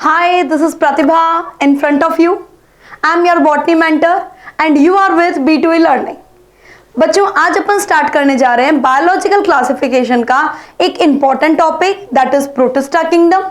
Hi, this is Pratibha in front of you. I am your botany mentor and you are with B2E Learning. बच्चों आज अपन start करने जा रहे हैं biological classification का एक important topic that is protista kingdom.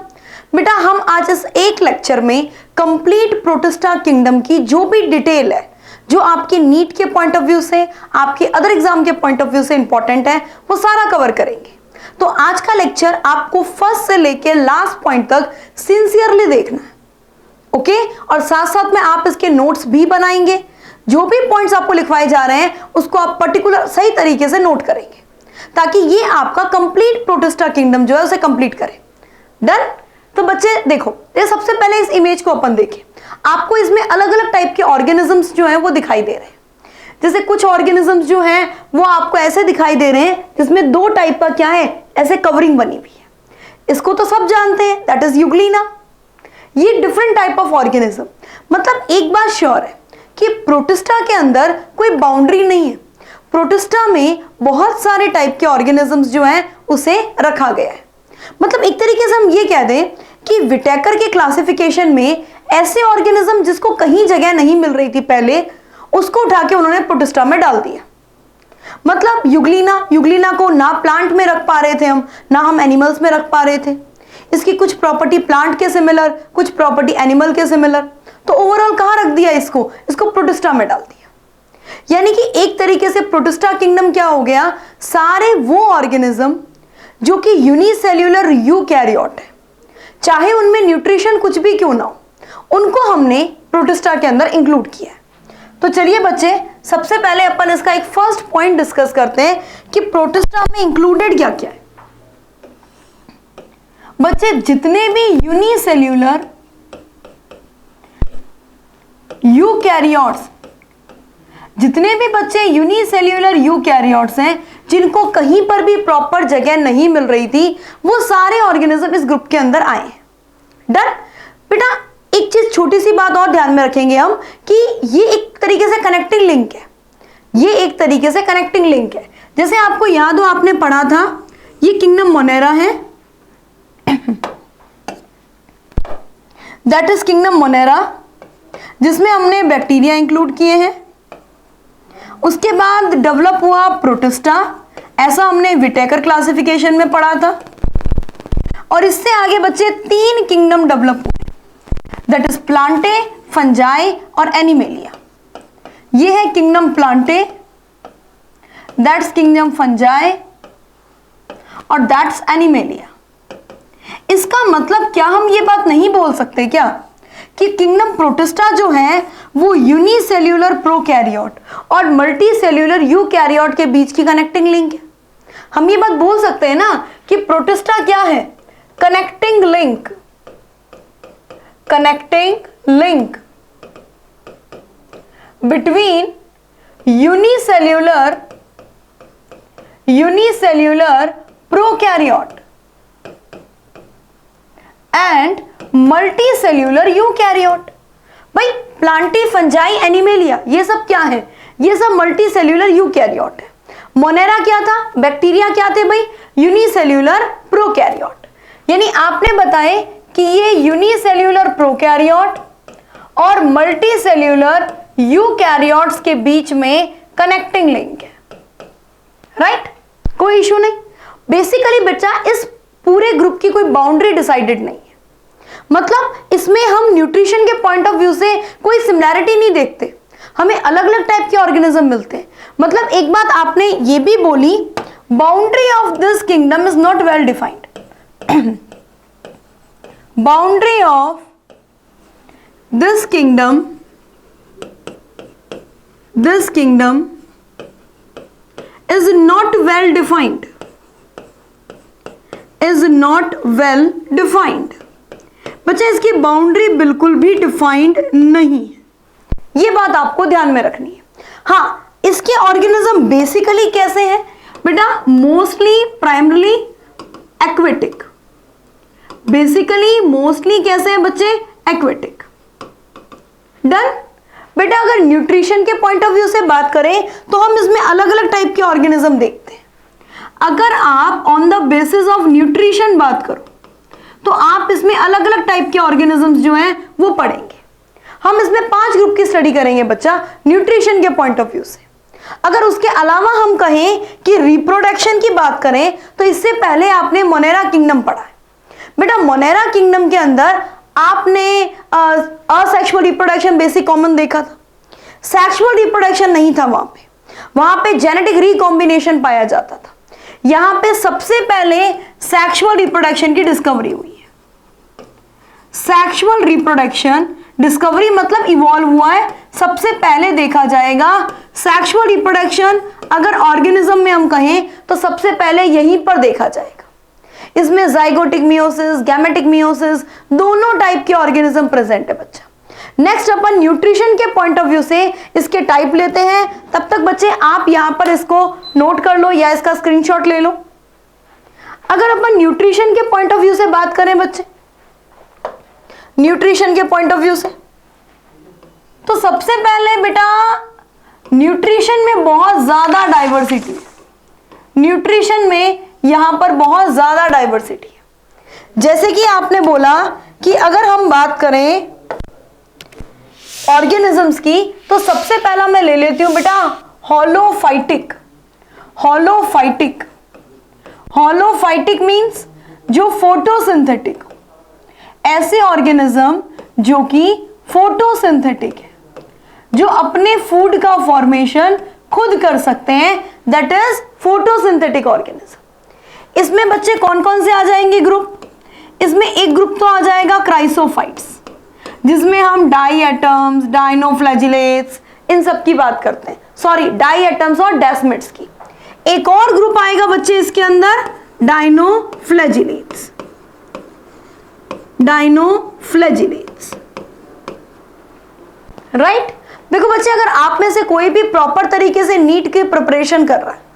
बेटा हम आज इस एक लेक्चर में कंप्लीट प्रोटिस्टा किंगडम की जो भी डिटेल है, जो आपकी नीट के पॉइंट ऑफ व्यू से, आपके अदर एग्जाम के पॉइंट ऑफ व्यू से इंपॉर्टेंट है, वो सारा कवर करेंगे। तो आज का लेक्चर आपको फर्स्ट से लेके लास्ट पॉइंट तक सिंसियरली देखना है, ओके? और साथ साथ में आप इसके नोट्स भी बनाएंगे। जो भी पॉइंट्स आपको लिखवाए जा रहे हैं उसको आप पर्टिकुलर सही तरीके से नोट करेंगे ताकि ये आपका कंप्लीट प्रोटिस्टा किंगडम जो है उसे कंप्लीट करे। डन? तो बच्चे देखो, ये सबसे पहले इस इमेज को अपन देखें। आपको इसमें अलग अलग टाइप के ऑर्गेनिजम्स जो हैं वो दिखाई दे रहे हैं। जैसे कुछ ऑर्गेनिजम्स जो हैं वो आपको ऐसे दिखाई दे रहे हैं जिसमें दो टाइप का क्या है, ऐसे कवरिंग बनी हुई है। इसको तो सब जानते हैं, दैट इज यूग्लिना। ये डिफरेंट टाइप ऑफ ऑर्गेनिज्म। मतलब एक बात श्योर है कि प्रोटिस्टा के अंदर कोई बाउंड्री नहीं है। प्रोटिस्टा में बहुत सारे टाइप के ऑर्गेनिजम्स जो हैं उसे रखा गया है। मतलब एक तरीके से हम ये कह दें कि विटेकर के क्लासिफिकेशन में ऐसे ऑर्गेनिज्म जिसको कहीं जगह नहीं मिल रही थी पहले, उसको उठा के उन्होंने प्रोटिस्टा में डाल दिया। मतलब यूग्लिना को ना प्लांट में रख पा रहे थे हम, ना हम एनिमल्स में रख पा रहे थे। इसकी कुछ प्रॉपर्टी प्लांट के सिमिलर, कुछ प्रॉपर्टी एनिमल के सिमिलर, तो ओवरऑल कहां रख दिया इसको प्रोटिस्टा में डाल दिया। यानी कि एक तरीके से प्रोटिस्टा किंगडम क्या हो गया, सारे वो ऑर्गेनिज्म जो कि यूनिसेल्यूलर यूकैरियोट है, चाहे उनमें न्यूट्रिशन कुछ भी क्यों ना हो, उनको हमने प्रोटिस्टा के अंदर इंक्लूड किया है। तो चलिए बच्चे, सबसे पहले अपन इसका एक फर्स्ट पॉइंट डिस्कस करते हैं कि प्रोटिस्टा में इंक्लूडेड क्या क्या है। बच्चे जितने भी यूनिसेल्यूलर यूकैरियोट्स, जितने भी बच्चे यूनिसेल्यूलर यूकैरियोट्स हैं जिनको कहीं पर भी प्रॉपर जगह नहीं मिल रही थी, वो सारे ऑर्गेनिज्म इस ग्रुप के अंदर आए हैं। डन? बेटा एक चीज, छोटी सी बात और ध्यान में रखेंगे हम कि ये एक तरीके से कनेक्टिंग लिंक है। ये एक तरीके से कनेक्टिंग लिंक है। जैसे आपको याद हो, आपने पढ़ा था ये किंगडम मोनेरा है, दैट इज किंगडम मोनेरा, जिसमें हमने बैक्टीरिया इंक्लूड किए हैं। उसके बाद डेवलप हुआ प्रोटिस्टा, ऐसा हमने विटेकर क्लासिफिकेशन में पढ़ा था। और इससे आगे बच्चे तीन किंगडम डेवलप हुए, दैट इज प्लांटे, फंजाई और एनिमेलिया। ये है kingdom Plantae, that's kingdom fungi और दैट्स एनिमेलिया। इसका मतलब क्या हम ये बात नहीं बोल सकते क्या कि किंगडम प्रोटिस्टा जो है वो यूनिसेल्यूलर प्रोकैरियोट और मल्टी सेल्यूलर यूकैरियोट के बीच की कनेक्टिंग लिंक है? हम ये बात बोल सकते हैं ना कि प्रोटिस्टा क्या है, connecting link, connecting link between unicellular prokaryote and multicellular eukaryote. भाई प्लांटी, फंजाई, एनिमेलिया ये सब क्या है? ये सब मल्टीसेल्यूलर यूकैरियोट है। मोनेरा क्या था, बैक्टीरिया क्या थे भाई, यूनिसेल्यूलर प्रोकैरियोट। यानी आपने बताए कि ये यूनिसेल्यूलर प्रोकैरियोट और मल्टीसेल्यूलर यूकैरियोट्स के बीच में कनेक्टिंग लिंक है, राइट? कोई इशू नहीं। बेसिकली बच्चा इस पूरे ग्रुप की कोई बाउंड्री डिसाइडेड नहीं है। मतलब इसमें हम न्यूट्रिशन के पॉइंट ऑफ व्यू से कोई सिमिलैरिटी नहीं देखते, हमें अलग अलग टाइप के ऑर्गेनिज्म मिलते हैं। मतलब एक बात आपने ये भी बोली, boundary of this kingdom is not well defined. Boundary of this kingdom is not well defined, is not well defined। बच्चा इसकी बाउंड्री बिल्कुल भी डिफाइंड नहीं है, ये बात आपको ध्यान में रखनी है। हाँ, इसके ऑर्गेनिज्म बेसिकली कैसे हैं बेटा, mostly primarily aquatic. Basically mostly कैसे हैं बच्चे, एक्वेटिक। डन? बेटा अगर न्यूट्रिशन के पॉइंट ऑफ व्यू से बात करें तो हम इसमें अलग अलग टाइप के ऑर्गेनिज्म देखते हैं। अगर आप on the basis of nutrition बात करो तो आप इसमें अलग अलग टाइप के ऑर्गेनिजम्स जो हैं वो पढ़ेंगे। हम इसमें 5 ग्रुप की स्टडी करेंगे बच्चा न्यूट्रिशन के पॉइंट ऑफ व्यू से। अगर उसके अलावा हम कहें कि रिप्रोडक्शन की बात करें तो इससे पहले आपने मोनेरा किंगडम पढ़ा है। बेटा मोनेरा किंगडम के अंदर आपने असेक्सुअल रिप्रोडक्शन बेसिक कॉमन देखा था, सेक्सुअल रिप्रोडक्शन नहीं था। वहां पे जेनेटिक रिकॉम्बिनेशन पाया जाता था। यहां पे सबसे पहले सेक्सुअल रिप्रोडक्शन की डिस्कवरी हुई है। सेक्सुअल रिप्रोडक्शन डिस्कवरी मतलब इवॉल्व हुआ है, सबसे पहले देखा जाएगा सेक्सुअल रिप्रोडक्शन। अगर ऑर्गेनिज्म में हम कहें तो सबसे पहले यहीं पर देखा जाएगा। इसमें जाइगोटिक मियोसिस, गैमेटिक मियोसिस दोनों टाइप के ऑर्गेनिज्म प्रेजेंट है बच्चा। नेक्स्ट अपन न्यूट्रिशन के पॉइंट ऑफ व्यू से इसके टाइप लेते हैं। तब तक बच्चे आप यहां पर इसको नोट कर लो या इसका स्क्रीनशॉट ले लो। अगर अपन न्यूट्रिशन के पॉइंट ऑफ व्यू से बात करें बच्चे, न्यूट्रिशन के पॉइंट ऑफ व्यू से, तो सबसे पहले बेटा न्यूट्रिशन में बहुत ज्यादा डाइवर्सिटी है। न्यूट्रिशन में यहां पर बहुत ज्यादा डाइवर्सिटी है। जैसे कि आपने बोला कि अगर हम बात करें ऑर्गेनिजम्स की तो सबसे पहला मैं ले लेती हूं बेटा होलोफाइटिक। होलोफाइटिक, होलोफाइटिक मींस जो फोटोसिंथेटिक, ऐसे ऑर्गेनिज्म जो कि फोटोसिंथेटिक है, जो अपने फूड का फॉर्मेशन खुद कर सकते हैं, दैट इज फोटोसिंथेटिक ऑर्गेनिज्म। इसमें बच्चे कौन कौन से आ जाएंगे ग्रुप? इसमें एक ग्रुप तो आ जाएगा क्राइसोफाइट्स, जिसमें हम डाई एटम्स, डाइनोफ्लैजिलेट्स इन सब की बात करते हैं, सॉरी डाई एटम्स और डेस्मिड्स की। एक और ग्रुप आएगा बच्चे इसके अंदर डाइनोफ्लैजिलेट्स, डाइनोफ्लैजिलेट्स, राइट। देखो बच्चे अगर आप में से कोई भी प्रॉपर तरीके से नीट की प्रिपरेशन कर रहा है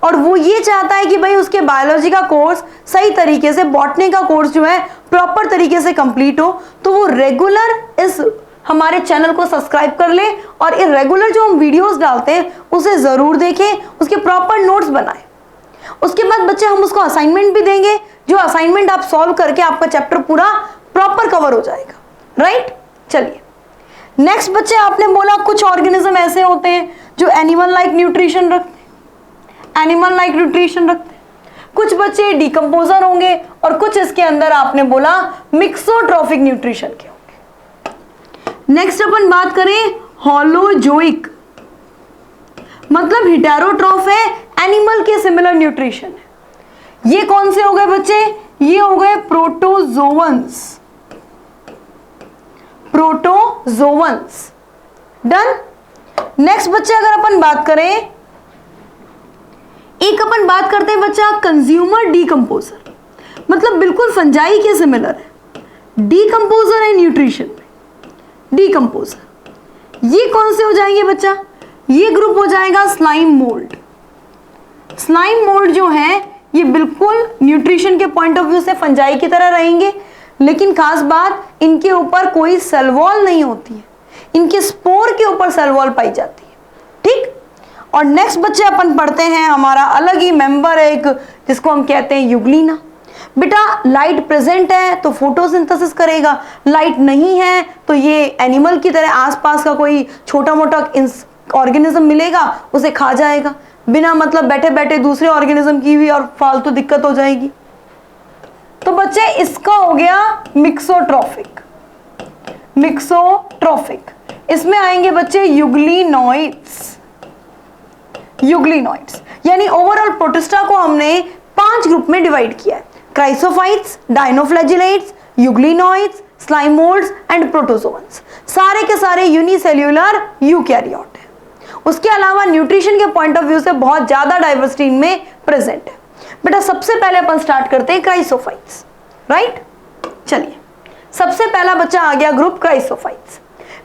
और वो ये चाहता है कि भाई उसके बायोलॉजी का कोर्स सही तरीके से, बॉटनी का कोर्स जो है प्रॉपर तरीके से कंप्लीट हो, तो वो रेगुलर इस हमारे चैनल को सब्सक्राइब कर ले और ये रेगुलर जो हम वीडियोस डालते हैं उसे जरूर देखें, उसके प्रॉपर नोट्स बनाएं। उसके बाद बच्चे हम उसको असाइनमेंट भी देंगे, जो असाइनमेंट आप सॉल्व करके आपका चैप्टर पूरा प्रॉपर कवर हो जाएगा, राइट। चलिए नेक्स्ट बच्चे, आपने बोला कुछ ऑर्गेनिज्म ऐसे होते हैं जो एनिमल लाइक न्यूट्रिशन रखते हैं, एनिमल लाइक न्यूट्रिशन रखते हैं। कुछ बच्चे डिकम्पोजर होंगे और कुछ इसके अंदर आपने बोला मिक्सोट्रॉफिक न्यूट्रिशन के होंगे। नेक्स्ट अपन बात करें होलोजोइक, मतलब हेटेरोट्रॉफ है, एनिमल के सिमिलर न्यूट्रिशन है। ये कौन से हो गए बच्चे? ये हो गए प्रोटोजोवंस, प्रोटोजोवंस, डन। नेक्स्ट बच्चे अगर अपन बात करें, एक अपन बात करते हैं बच्चा कंज्यूमर डीकंपोजर, मतलब बिल्कुल फंजाई के सिमिलर है। डीकंपोजर है न्यूट्रिशन में, डीकंपोजर। ये कौन से हो जाएंगे बच्चा? ये ग्रुप हो जाएगा स्लाइम मोल्ड। स्लाइम मोल्ड जो है ये बिल्कुल न्यूट्रिशन के पॉइंट ऑफ व्यू से फंजाई की तरह रहेंगे, लेकिन खास बात इनके ऊपर कोई सेल वॉल नहीं होती है, इनके स्पोर के ऊपर सेल वॉल पाई जाती है, ठीक। और नेक्स्ट बच्चे अपन पढ़ते हैं, हमारा अलग ही मेंबर है एक, जिसको हम कहते हैं युग्लिना। बेटा लाइट प्रेजेंट है तो फोटोसिंथेसिस करेगा, लाइट नहीं है तो ये एनिमल की तरह आसपास का कोई छोटा मोटा ऑर्गेनिज्म मिलेगा उसे खा जाएगा, बिना मतलब बैठे बैठे दूसरे ऑर्गेनिज्म की भी और फालतू दिक्कत हो जाएगी। तो बच्चे इसका हो गया मिक्सोट्रॉफिक, मिक्सोट्रॉफिक। इसमें आएंगे बच्चे युग्लिनॉइड्स, युग्लिनॉइड्स। यानी ओवरऑल प्रोटिस्टा को हमने 5 ग्रुप में डिवाइड किया है, chrysophytes, dinoflagellates, euglenoids, slime moulds and protozoans. सारे के सारे यूनिसेल्यूलर यूकैरियोट है। उसके अलावा न्यूट्रिशन के पॉइंट ऑफ व्यू से बहुत ज्यादा डाइवर्सिटी इनमें प्रेजेंट है। बेटा सबसे पहले अपन स्टार्ट करते हैं क्राइसोफाइट्स, राइट। चलिए सबसे पहला बच्चा आ गया ग्रुप क्राइसोफाइट्स।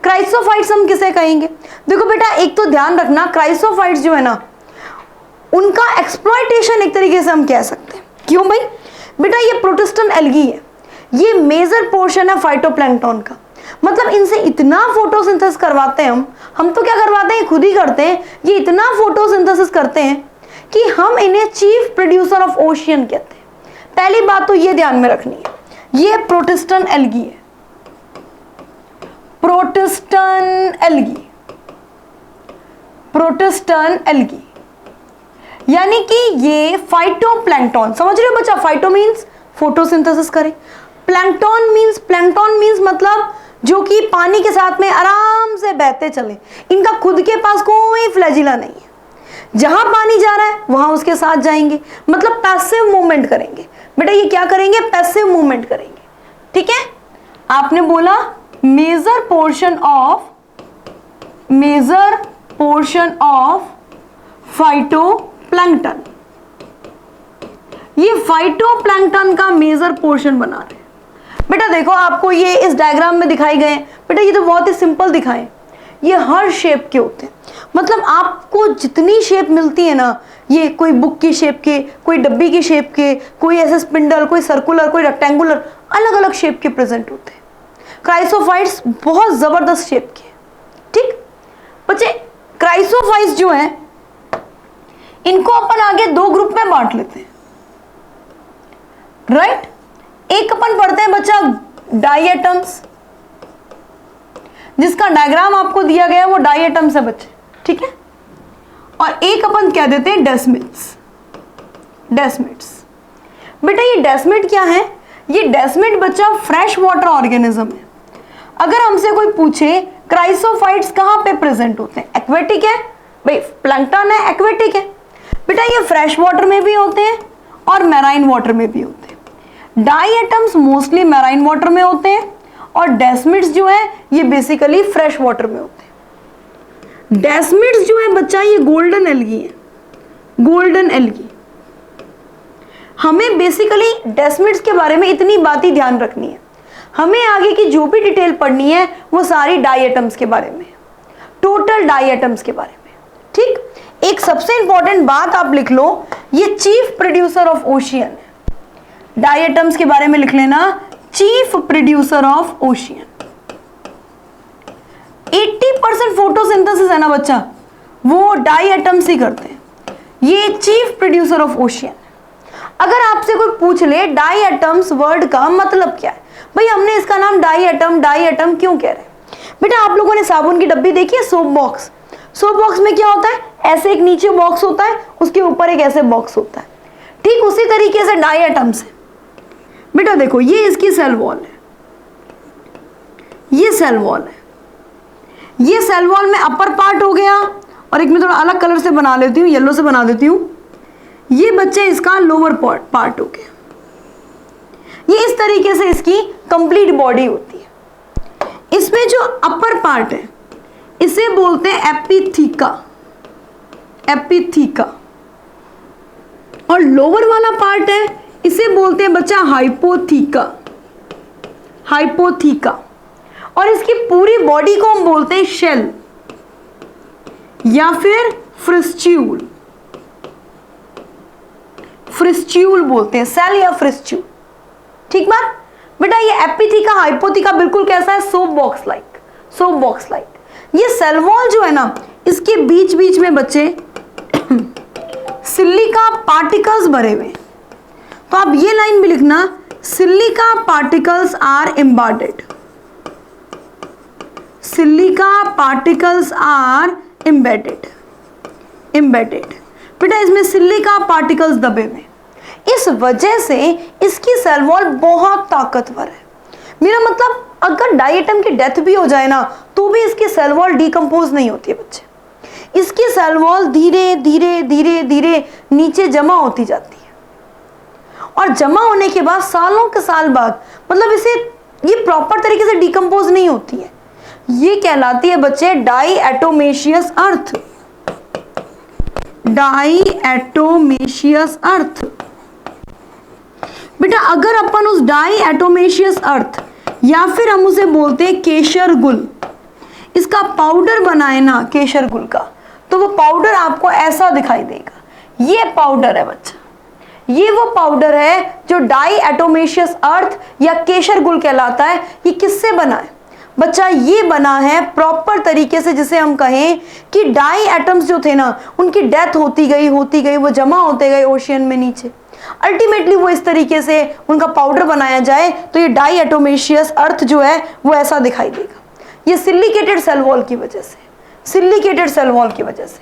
क्राइसोफाइट्स हम किसे कहेंगे? देखो बेटा एक तो ध्यान रखना, क्राइसोफाइट्स जो है ना उनका एक्सप्लॉयटेशन एक तरीके से हम कह सकते हैं। क्यों भाई? बेटा ये प्रोटिस्टन एल्गी है, ये मेजर पोर्शन है फाइटोप्लैंक्टन का, मतलब इनसे इतना फोटोसिंथेसिस करवाते हैं हम तो क्या करवाते हैं, खुद ही करते हैं। ये इतना फोटोसिंथेसिस करते हैं कि हम इन्हें चीफ प्रोड्यूसर ऑफ ओशियन कहते हैं। पहली बात तो ये ध्यान में रखनी है, ये प्रोटिस्टन एल्गी है, प्रोटिस्टन एल्गी, प्रोटिस्टन एल्गी, यानी कि ये फाइटोप्लैंक्टन। समझ रहे हो बच्चा? फाइटो मीन्स फोटोसिंथेसिस करे, प्लैंक्टन मीन्स मतलब जो कि पानी के साथ में आराम से बहते चले, इनका खुद के पास कोई फ्लैजिला नहीं है, जहां पानी जा रहा है वहां उसके साथ जाएंगे, मतलब पैसिव मूवमेंट करेंगे। बेटा ये क्या करेंगे? पैसिव मूवमेंट करेंगे। ठीक है, आपने बोला मेजर पोर्शन ऑफ फाइटोप्लैंक्टन, ये फाइटोप्लैंक्टन का मेजर पोर्शन बना रहे हैं। बेटा देखो आपको ये इस डायग्राम में दिखाई गए, बेटा ये तो बहुत ही सिंपल दिखाए, ये हर शेप के होते हैं, मतलब आपको जितनी शेप मिलती है ना, ये कोई बुक की शेप के, कोई डब्बी की शेप के, कोई ऐसे स्पिंडल, कोई सर्कुलर, कोई रेक्टेंगुलर, अलग अलग शेप के प्रेजेंट होते हैं। क्राइसोफाइट्स बहुत जबरदस्त शेप के। ठीक बच्चे, क्राइसोफाइट्स जो है इनको अपन आगे दो ग्रुप में बांट लेते हैं, राइट? एक अपन पढ़ते हैं बच्चा डायएटम्स, जिसका डायग्राम आपको दिया गया है वो डायएटम्स है बच्चे, ठीक है? और एक अपन क्या देते हैं? डेस्मिड्स। डेस्मिड्स बेटा ये डेस्मिड क्या है? ये डेस्मिड बच्चा फ्रेश वाटर ऑर्गेनिज्म है। अगर हमसे कोई पूछे क्राइसोफाइट्स कहां पे प्रेजेंट होते हैं, एक्वेटिक है भाई, प्लैंक्टन है, एक्वेटिक है। बेटा ये फ्रेश वाटर में भी होते हैं और मैराइन वाटर में भी होते हैं। डायएटम्स मोस्टली मैराइन वाटर में होते हैं और डेस्मिड्स जो है ये बेसिकली फ्रेश वाटर में होते हैं। डेस्मिड्स जो है बच्चा ये गोल्डन एल्गी है, गोल्डन एल्गी। हमें बेसिकली डेस्मिड्स के बारे में इतनी बात ही ध्यान रखनी है, हमें आगे की जो भी डिटेल पढ़नी है वो सारी डायएटम्स के बारे में, टोटल डायएटम्स के बारे में। ठीक, एक सबसे इंपॉर्टेंट बात आप लिख लो, ये चीफ प्रोड्यूसर ऑफ ओशियन है। डायएटम्स के बारे में लिख लेना, chief producer of ocean. 80% photosynthesis है ना बच्चा, वो डायएटम्स ही करते हैं। ये चीफ प्रोड्यूसर ऑफ ओशियन। अगर आपसे कोई पूछ ले डायएटम्स वर्ड का मतलब क्या है, भाई हमने इसका नाम डायएटम क्यों कह रहे हैं? बेटा आप लोगों ने साबुन की डब्बी देखी है, सोप बॉक्स। सोप बॉक्स में क्या होता है? ऐसे एक नीचे बॉक्स होता है, उसके ऊपर एक ऐसे बॉक्स होता है। ठीक उसी तरीके से डायएटम्स है। बेटा देखो ये इसकी सेल वॉल है, ये सेल वॉल है, ये सेल वॉल में अपर पार्ट हो गया, और एक मैं थोड़ा अलग कलर से बना लेती हूँ, येलो से बना देती हूँ। ये बच्चे इसका लोअर पार्ट हो गया। ये इस तरीके से इसकी कंप्लीट बॉडी होती है। इसमें जो अपर पार्ट है इसे बोलते हैं एपिथीका, एपिथीका। और लोअर वाला पार्ट है इसे बोलते हैं बच्चा हाइपोथीका, हाइपोथीका। और इसकी पूरी बॉडी को हम बोलते हैं शेल या फिर फ्रिस्ट्यूल, फ्रिस्ट्यूल बोलते हैं, सेल या फ्रिस्ट्यूल। ठीक बात बेटा, ये एपिथीका हाइपोथीका बिल्कुल कैसा है? Soap box like, soap box like. ये सेल वॉल जो है ना, इसके बीच बीच में बच्चे सिलिका पार्टिकल्स भरे हुए। तो आप ये लाइन भी लिखना, silica particles are embedded, silica particles are embedded, embedded. बेटा इसमें सिलिका पार्टिकल्स दबे हुए, इस वजह से इसकी सेल वॉल बहुत ताकतवर है। मेरा मतलब अगर डायएटम की डेथ भी हो जाए ना तो भी इसकी सेल वॉल डिकम्पोज नहीं होती है बच्चे। इसकी सेल वॉल धीरे धीरे धीरे धीरे नीचे जमा होती जाती है, और जमा होने के बाद सालों के साल बाद मतलब इसे ये प्रॉपर तरीके से डिकम्पोज नहीं होती है। ये कहलाती है बच्चे डाईएटोमेशियस अर्थ, डाईएटोमेशियस अर्थ। बेटा अगर अपन उस डाईएटोमेशियस अर्थ या फिर हम उसे बोलते हैं केशर गुल, इसका पाउडर बनाए ना केशर गुल का, तो वो पाउडर आपको ऐसा दिखाई देगा। ये पाउडर है बच्चा, ये वो पाउडर है जो डाईएटोमेशियस अर्थ या केशर गुल कहलाता है। ये किससे बना है बच्चा? ये बना है प्रॉपर तरीके से, जिसे हम कहें कि डाई एटम्स जो थे ना उनकी डेथ होती गई, वो जमा होते गए ओशियन में नीचे। अल्टीमेटली वो इस तरीके से उनका पाउडर बनाया जाए तो ये डाईएटोमेशियस अर्थ जो है वो ऐसा दिखाई देगा। ये सिलिकेटेड सेल वॉल की वजह से, सिलिकेटेड सेल वॉल की वजह से।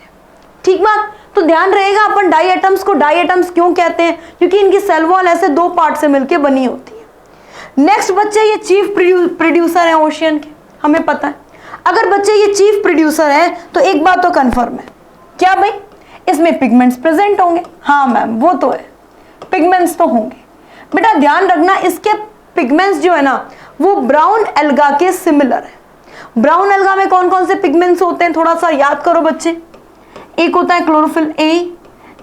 ठीक बात, तो ध्यान रहेगा अपन डाई एटम्स को डाई एटम्स क्यों कहते हैं, क्योंकि इनकी सेल वॉल ऐसे दो पार्ट से मिलकर बनी होती है। नेक्स्ट बच्चे, ये चीफ प्रोड्यूसर है ओशियन के, हमें पता है। अगर बच्चे ये चीफ प्रोड्यूसर है तो एक बात तो कंफर्म है, क्या भाई, इसमें पिगमेंट्स प्रेजेंट होंगे। हाँ मैम वो तो है, पिगमेंट्स तो होंगे। बेटा ध्यान रखना, इसके पिगमेंट्स जो है ना वो ब्राउन एल्गा के सिमिलर है। ब्राउन एल्गा में कौन कौन से पिगमेंट्स होते हैं, थोड़ा सा याद करो बच्चे। एक होता है क्लोरोफिल ए,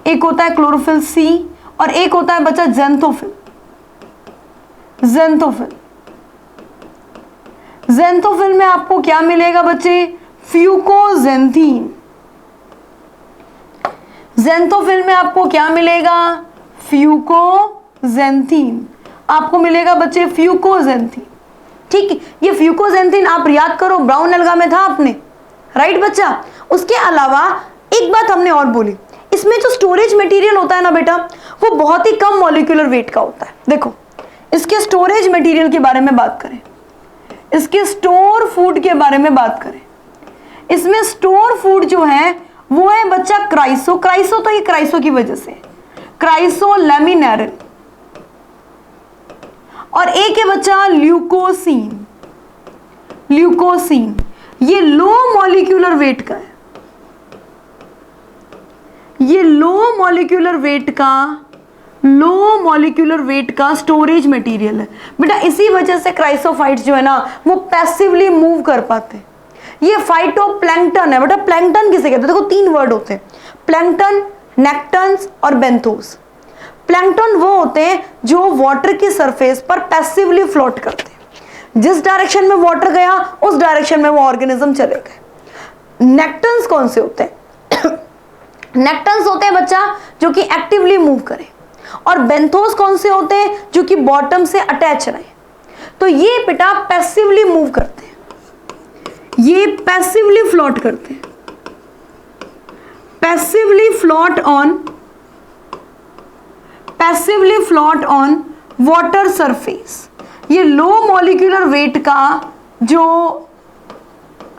एक होता है क्लोरोफिल सी, और एक होता है बच्चा ज़ेंथोफिल। ज़ेंथोफिल, ज़ेंथोफिल में आपको क्या मिलेगा बच्चे, फ्यूकोजेंथीन। ज़ेंथोफिल में आपको क्या मिलेगा, फ्यूकोजेंथीन, आपको मिलेगा बच्चे फ्यूकोजेंथीन। ठीक है, ये फ्यूकोजेंथीन आप याद करो ब्राउन एल्गा में था आपने, राइट बच्चा। उसके अलावा एक बात हमने और बोली, इसमें जो स्टोरेज मटेरियल होता है ना बेटा वो बहुत ही कम मॉलिक्यूलर वेट का होता है। देखो इसके स्टोरेज मटेरियल के बारे में बात करें, इसके स्टोर फूड के बारे में बात करें, इसमें स्टोर फूड जो है वो है बच्चा क्राइसो। क्राइसो तो ये क्राइसो की वजह से, क्राइसो लैमिनेरिन, और एक है बच्चा ल्यूकोसीन। ल्यूकोसीन ये लो मॉलिक्यूलर वेट का है, ये लो मॉलिक्यूलर वेट का स्टोरेज मटेरियल है बेटा। इसी वजह से क्राइसोफाइट्स जो है ना वो पैसिवली मूव कर पाते हैं। ये फाइटोप्लैंक्टन है बेटा। प्लैंक्टन किसे कहते हैं, देखो तीन वर्ड होते हैं, प्लैंक्टन, नेक्टन्स और बेंथोस। प्लैंक्टन वो होते हैं जो वाटर की सरफेस पर पैसिवली फ्लोट करते हैं, जिस डायरेक्शन में वाटर गया उस डायरेक्शन में वो ऑर्गेनिज्म चले गए। नेक्टन्स कौन से होते हैं, नेक्टन्स होते हैं बच्चा जो कि एक्टिवली मूव करें, और बेंथोस कौन से होते हैं जो कि बॉटम से अटैच रहे। तो ये बेटा पैसिवली मूव करते हैं, ये पैसिवली फ्लोट करते हैं, passively float on water surface. ये लो मॉलिक्यूलर वेट का जो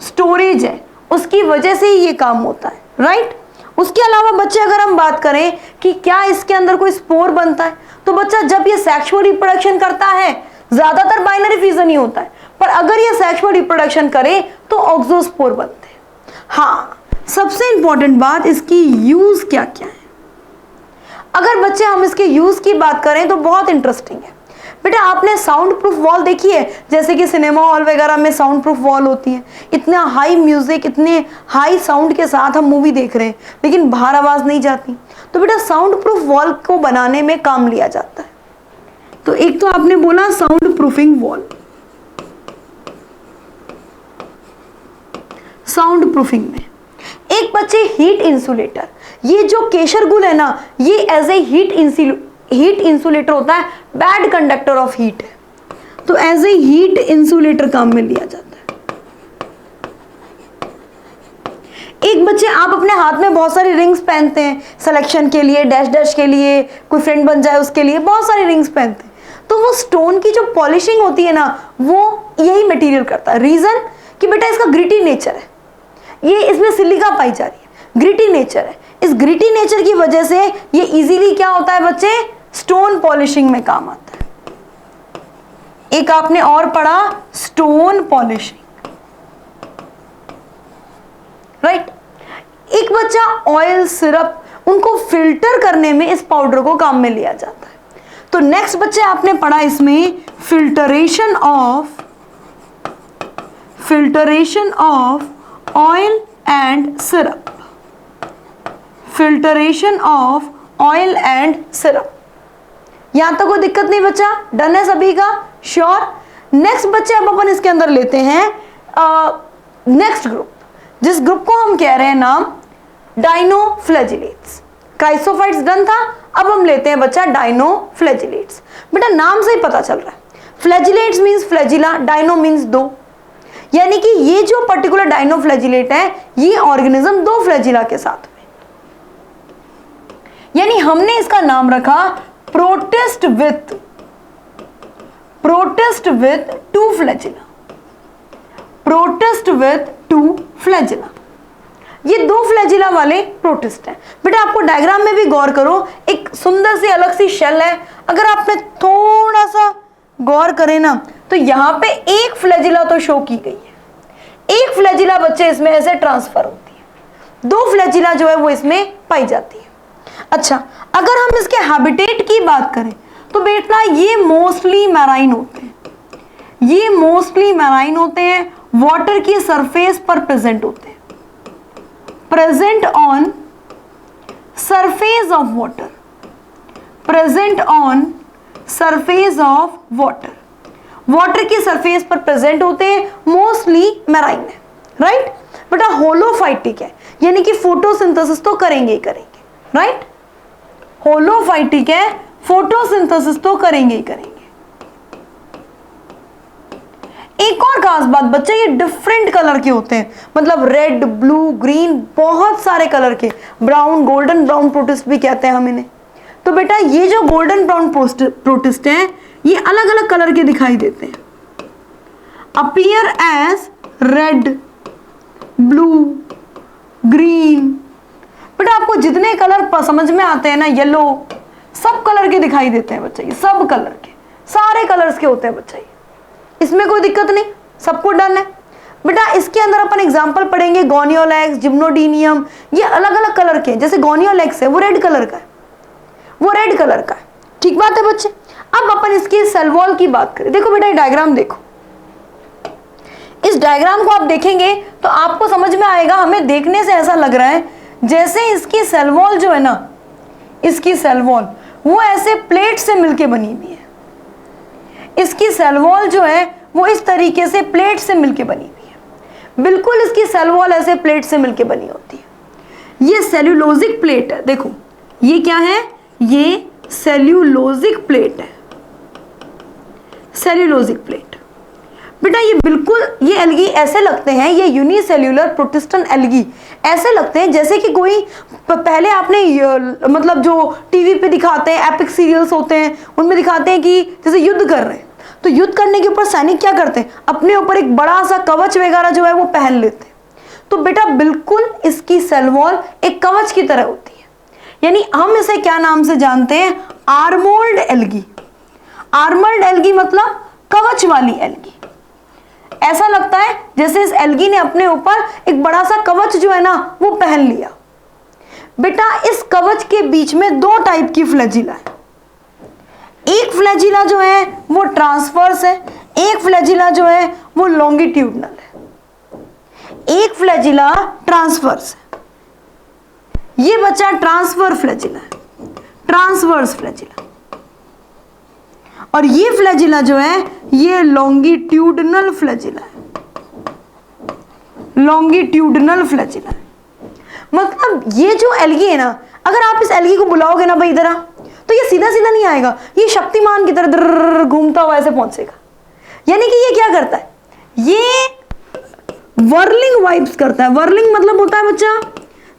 स्टोरेज है उसकी वजह से ही ये काम होता है, राइट। उसके अलावा बच्चे अगर हम बात करें कि क्या इसके अंदर कोई स्पोर बनता है, तो बच्चा जब ये सेक्सुअल रिप्रोडक्शन करता है ज्यादातर बाइनरी फिजन ही होता है, पर अगर ये सेक्सुअल रिप्रोडक्शन करे तो ऑक्सोस्पोर बनते हैं। हाँ, सबसे इंपॉर्टेंट बात इसकी यूज क्या क्या है। अगर बच्चे हम इसके यूज की बात करें तो बहुत इंटरेस्टिंग है बेटा। आपने साउंड प्रूफ वॉल देखी है, जैसे कि सिनेमा हॉल वगैरह में साउंड प्रूफ वॉल होती है, इतना हाई म्यूजिक, इतने हाई साउंड के साथ हम मूवी देख रहे हैं लेकिन बाहर आवाज नहीं जाती, तो बेटा साउंड प्रूफ वॉल को बनाने में काम लिया जाता है। तो एक तो आपने बोला sound proofing wall, sound proofing में एक बच्चे हीट इंसुलेटर। ये जो केशरगुल है ना ये एज ए हीट इंसुलेटर होता है, बैड कंडक्टर ऑफ हीट है, तो एज ए हीट इंसुलेटर काम में लिया जाता है। एक बच्चे आप अपने हाथ में बहुत सारी रिंग्स पहनते हैं सिलेक्शन के लिए, डैश डैश के लिए, कोई फ्रेंड बन जाए उसके लिए, बहुत सारी रिंग्स पहनते हैं, तो वो स्टोन की जो पॉलिशिंग होती है ना वो यही मटेरियल करता है। रीजन कि बेटा इसका ग्रिटी नेचर है, ये इसमें सिलिका पाई जा रही है, ग्रिटी नेचर है। इस ग्रिटी नेचर की वजह से ये इजीली क्या होता है बच्चे, स्टोन पॉलिशिंग में काम आता है। एक आपने और पढ़ा स्टोन पॉलिशिंग, राइट। एक बच्चा ऑयल, सिरप, उनको फिल्टर करने में इस पाउडर को काम में लिया जाता है। तो नेक्स्ट बच्चे आपने पढ़ा इसमें filtration of oil and syrup, filtration of oil and syrup. यहां तक कोई दिक्कत नहीं बच्चा, डन है सभी का, श्योर। नेक्स्ट बच्चे अब अपन इसके अंदर लेते हैं नेक्स्ट ग्रुप, जिस ग्रुप को हम कह रहे हैं नाम डाइनोफ्लैजिलेट्स। क्राइसोफाइट्स डन था, अब हम लेते हैं बच्चा डाइनोफ्लैजिलेट्स। बेटा नाम से ही पता चल रहा है, flagellates means flagella, Dyno means दो, यानी कि ये जो पर्टिकुलर डाइनोफ्लैजिलेट है ये ऑर्गेनिज्म दो फ्लैजिला के साथ में, यानी हमने इसका नाम रखा protist with two flagella, protist with two flagella. ये दो फ्लैजिला वाले प्रोटिस्ट हैं। बेटा आपको डायग्राम में भी गौर करो, एक सुंदर सी अलग सी शेल है। अगर आपने थोड़ा सा गौर करें ना तो यहां पे एक फ्लैजिला तो शो की गई है, एक फ्लैजिला बच्चे इसमें ऐसे ट्रांसफर होती है, दो फ्लैजिला जो है वो इसमें पाई जाती है। अच्छा, अगर हम इसके हैबिटेट की बात करें तो बेटा ये मोस्टली मैराइन होते हैं, ये मोस्टली मैराइन होते हैं, वाटर की सरफेस पर प्रेजेंट होते हैं, present on surface of water, present on surface of water, water की सरफेस पर प्रेजेंट होते हैं, मोस्टली मैराइन है, राइट। बेटा होलोफाइटिक है, यानी कि फोटोसिंथेसिस तो करेंगे ही करेंगे, राइट। होलोफाइटिक है, फोटोसिंथेसिस तो करेंगे ही करेंगे। एक और खास बात बच्चे, ये डिफरेंट कलर के होते हैं, मतलब रेड, ब्लू, ग्रीन, बहुत सारे कलर के, ब्राउन, गोल्डन ब्राउन प्रोटिस्ट भी कहते हैं हम इन्हें। तो बेटा ये जो गोल्डन ब्राउन प्रोटिस्ट हैं ये अलग अलग कलर के दिखाई देते हैं, appear as red, blue, green. बेटा आपको जितने कलर समझ में आते हैं ना, येलो, सब कलर के दिखाई देते हैं बच्चे, ये सब कलर के, सारे कलर्स के होते हैं बच्चे, इसमें कोई दिक्कत नहीं, सबको डन है। बेटा इसके अंदर अपन एग्जांपल पढ़ेंगे, गोनियोलैक्स, जिम्नोडीनियम, ये अलग अलग कलर के हैं। जैसे गोनियोलैक्स है वो रेड कलर का है, वो रेड कलर का है, ठीक बात है बच्चे। अब अपन इसकी सेल वॉल की बात करें, देखो बेटा ये डायग्राम देखो, इस डायग्राम को आप देखेंगे तो आपको समझ में आएगा, हमें देखने से ऐसा लग रहा है जैसे इसकी सेल वॉल जो है ना, इसकी सेल वॉल वो ऐसे प्लेट से मिलके बनी हुई है, इसकी सेल वॉल जो है वो इस तरीके से प्लेट से मिलके बनी हुई है, बिल्कुल इसकी सेल वॉल ऐसे प्लेट से मिलके बनी होती है। ये सेल्यूलोजिक प्लेट है, देखो ये क्या है, ये सेल्यूलोजिक प्लेट है, सेल्यूलोजिक प्लेट। बेटा ये बिल्कुल, ये एल्गी ऐसे लगते हैं, ये यूनिसेल्यूलर प्रोटिस्टन एल्गी ऐसे लगते हैं जैसे कि कोई पहले आपने मतलब जो टीवी पे दिखाते हैं, एपिक सीरियल्स होते हैं, उनमें दिखाते हैं कि जैसे युद्ध कर रहे हैं, तो युद्ध करने के ऊपर सैनिक क्या करते हैं, अपने ऊपर एक बड़ा सा कवच वगैरह जो है वो पहन लेते हैं। तो बेटा बिल्कुल इसकी सेल वॉल एक कवच की तरह होती है, यानी हम इसे क्या नाम से जानते हैं, आर्मोर्ड एल्गी। आर्मर्ड एल्गी मतलब कवच वाली एल्गी। ऐसा लगता है जैसे इस एल्गी ने अपने ऊपर एक बड़ा सा कवच जो है ना वो पहन लिया। बेटा इस कवच के बीच में दो टाइप की फ्लैजिला है, एक फ्लैजिला जो है वो ट्रांसवर्स है, एक फ्लैजिला जो है वो लॉन्गिट्यूडनल है। एक फ्लैजिला ट्रांसवर्स है, ये बच्चा ट्रांसफर फ्लैजिला है, ट्रांसवर्स फ्लैजिला, और ये फ्लैजिला जो है ये लॉन्गिट्यूडनल फ्लैजिला है, लॉन्गिट्यूडनल फ्लैजिला है। मतलब ये जो एल्गी है ना, अगर आप इस एल्गी को बुलाओगे ना भाई इधर आ, तो ये सीधा सीधा नहीं आएगा, ये शक्तिमान की तरह घूमता हुआ ऐसे पहुंचेगा। यानी कि ये क्या करता है, ये वर्लिंग वाइब्स करता है। वर्लिंग मतलब होता है बच्चा,